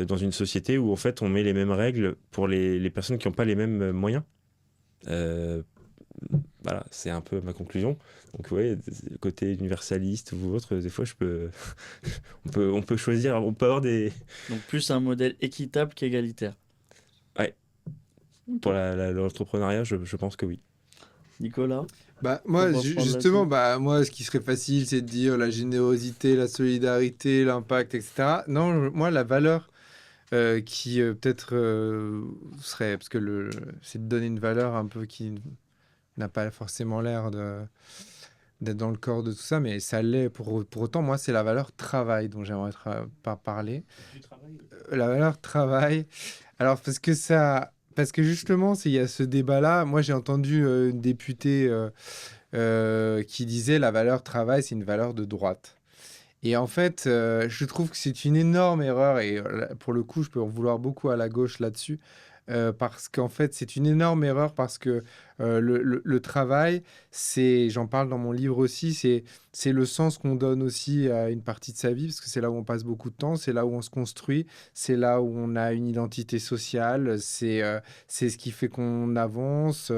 dans une société où en fait on met les mêmes règles pour les personnes qui n'ont pas les mêmes moyens. Euh, voilà, c'est un peu ma conclusion. Donc ouais, côté universaliste ou autre, des fois on peut choisir, on peut avoir des... Donc plus un modèle équitable qu'égalitaire. Ouais, Ok. pour l'entrepreneuriat, je pense que oui. Nicolas, Bah, on moi, va prendre justement, là-dessus. bah, moi, ce qui serait facile, c'est de dire la générosité, la solidarité, l'impact, etc. Non, moi, la valeur qui peut-être serait, parce que c'est de donner une valeur un peu qui n'a pas forcément l'air d'être dans le corps de tout ça, mais ça l'est pour autant. Moi, c'est la valeur travail dont j'aimerais pas parler. La valeur travail. Alors, parce que justement, il y a ce débat-là. Moi, j'ai entendu une députée qui disait la valeur travail, c'est une valeur de droite. Et en fait, je trouve que c'est une énorme erreur. Et pour le coup, je peux en vouloir beaucoup à la gauche là-dessus. Parce qu'en fait, c'est une énorme erreur parce que le travail, j'en parle dans mon livre aussi, c'est le sens qu'on donne aussi à une partie de sa vie, parce que c'est là où on passe beaucoup de temps, c'est là où on se construit, c'est là où on a une identité sociale, c'est ce qui fait qu'on avance,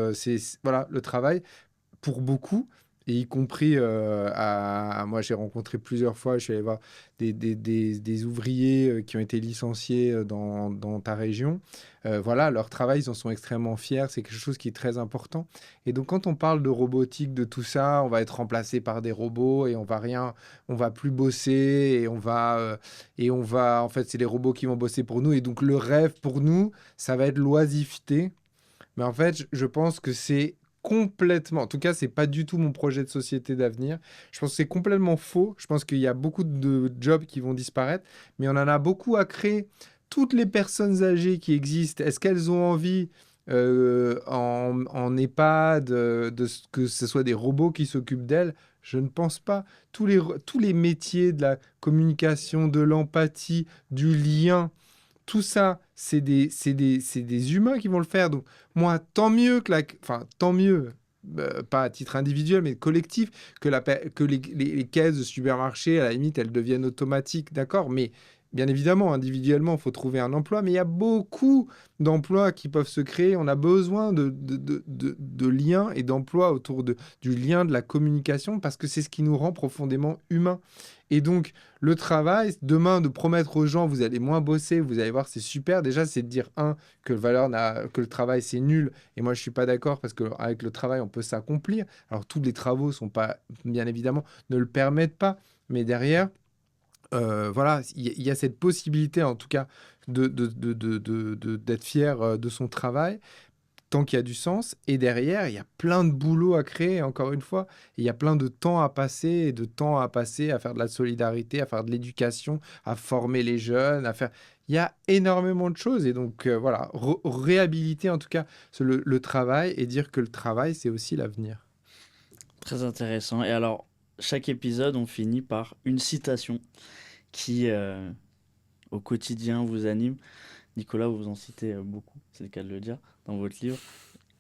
voilà, le travail pour beaucoup, et y compris moi j'ai rencontré plusieurs fois, je suis allé voir des ouvriers qui ont été licenciés dans ta région. Voilà, leur travail, ils en sont extrêmement fiers, c'est quelque chose qui est très important. Et donc quand on parle de robotique, de tout ça, on va être remplacé par des robots et on va plus bosser et on va, en fait, c'est les robots qui vont bosser pour nous. Et donc le rêve pour nous, ça va être l'oisiveté. Mais en fait, je pense que c'est complètement... En tout cas, c'est pas du tout mon projet de société d'avenir. Je pense que c'est complètement faux. Je pense qu'il y a beaucoup de jobs qui vont disparaître, mais on en a beaucoup à créer. Toutes les personnes âgées qui existent, est-ce qu'elles ont envie en EHPAD que ce soit des robots qui s'occupent d'elles? Je ne pense pas. Tous les métiers de la communication, de l'empathie, du lien, tout ça, c'est des humains qui vont le faire. Donc, moi, tant mieux tant mieux, pas à titre individuel, mais collectif, que les caisses de supermarché, à la limite, elles deviennent automatiques, d'accord? Mais bien évidemment, individuellement, il faut trouver un emploi, mais il y a beaucoup d'emplois qui peuvent se créer. On a besoin de liens et d'emplois autour du lien, de la communication, parce que c'est ce qui nous rend profondément humains. Et donc, le travail, demain, de promettre aux gens, vous allez moins bosser, vous allez voir, c'est super. Déjà, c'est de dire, que le travail, c'est nul. Et moi, je ne suis pas d'accord parce qu'avec le travail, on peut s'accomplir. Alors, tous les travaux sont pas, bien évidemment, ne le permettent pas. Mais derrière, voilà, il y a cette possibilité, en tout cas, d'être fier de son travail, tant qu'il y a du sens. Et derrière, il y a plein de boulot à créer, encore une fois. Il y a plein de temps à passer, et de temps à passer à faire de la solidarité, à faire de l'éducation, à former les jeunes, à faire... Il y a énormément de choses. Et donc, voilà, réhabiliter, en tout cas, le travail et dire que le travail, c'est aussi l'avenir. Très intéressant. Et alors, chaque épisode, on finit par une citation qui, au quotidien, vous anime. Nicolas, vous en citez beaucoup, c'est le cas de le dire, dans votre livre.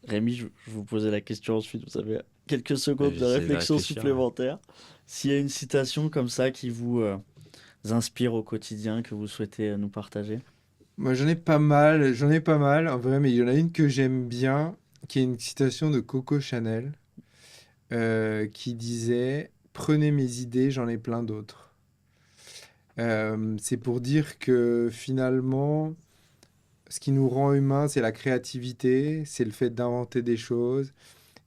Rémi, je vous posais la question ensuite, vous avez quelques secondes de réflexion supplémentaire. S'il y a une citation comme ça qui vous inspire au quotidien, que vous souhaitez nous partager. Moi, j'en ai pas mal, en vrai, mais il y en a une que j'aime bien, qui est une citation de Coco Chanel, qui disait « Prenez mes idées, j'en ai plein d'autres ». C'est pour dire que finalement, ce qui nous rend humains, c'est la créativité, c'est le fait d'inventer des choses,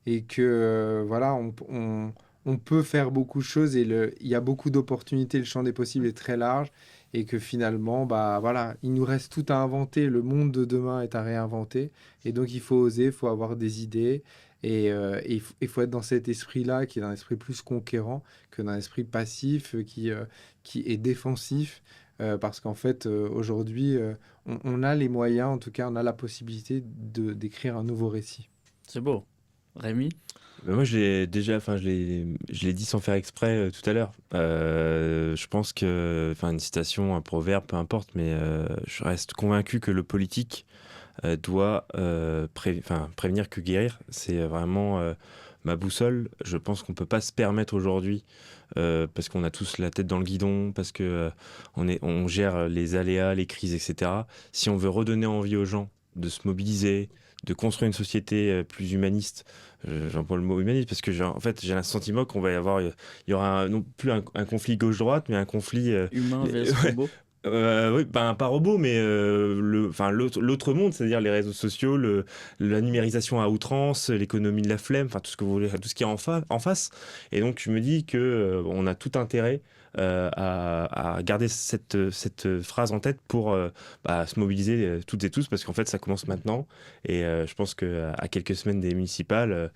et que voilà, on peut faire beaucoup de choses, et il y a beaucoup d'opportunités, le champ des possibles est très large, et que finalement, bah voilà, il nous reste tout à inventer, le monde de demain est à réinventer, et donc il faut oser, il faut avoir des idées, et il faut être dans cet esprit-là, qui est un esprit plus conquérant que d'un esprit passif, qui est défensif, parce qu'en fait, aujourd'hui, on a les moyens, en tout cas, on a la possibilité d'écrire un nouveau récit. C'est beau. Rémi? Moi, je l'ai dit sans faire exprès tout à l'heure. Je pense que, une citation, un proverbe, peu importe, mais je reste convaincu que le politique doit prévenir que guérir. C'est vraiment ma boussole. Je pense qu'on ne peut pas se permettre aujourd'hui, parce qu'on a tous la tête dans le guidon, parce que on gère les aléas, les crises, etc. Si on veut redonner envie aux gens de se mobiliser, de construire une société plus humaniste, j'emploie le mot humaniste parce que j'ai un sentiment qu'on va y avoir, il y aura non plus un conflit gauche-droite, mais un conflit humain vs robot. Oui, pas robot, mais l'autre monde, c'est-à-dire les réseaux sociaux, la numérisation à outrance, l'économie de la flemme, tout ce que vous voulez, tout ce qui est en face. Et donc je me dis que on a tout intérêt à garder cette phrase en tête pour se mobiliser toutes et tous, parce qu'en fait ça commence maintenant, et je pense qu'à quelques semaines des municipales,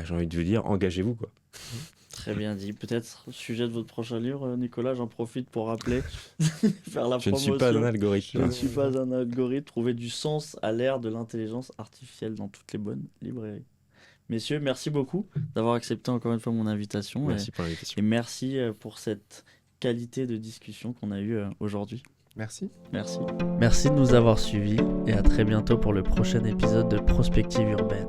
j'ai envie de vous dire, engagez-vous, quoi. Très bien dit. Peut-être sujet de votre prochain livre, Nicolas, j'en profite pour rappeler, faire la promotion. Je ne suis pas un algorithme. Je ne suis pas un algorithme. Trouver du sens à l'ère de l'intelligence artificielle dans toutes les bonnes librairies. Messieurs, merci beaucoup d'avoir accepté encore une fois mon invitation. Merci pour l'invitation. Et merci pour cette qualité de discussion qu'on a eue aujourd'hui. Merci. Merci de nous avoir suivis, et à très bientôt pour le prochain épisode de Prospective Urbaine.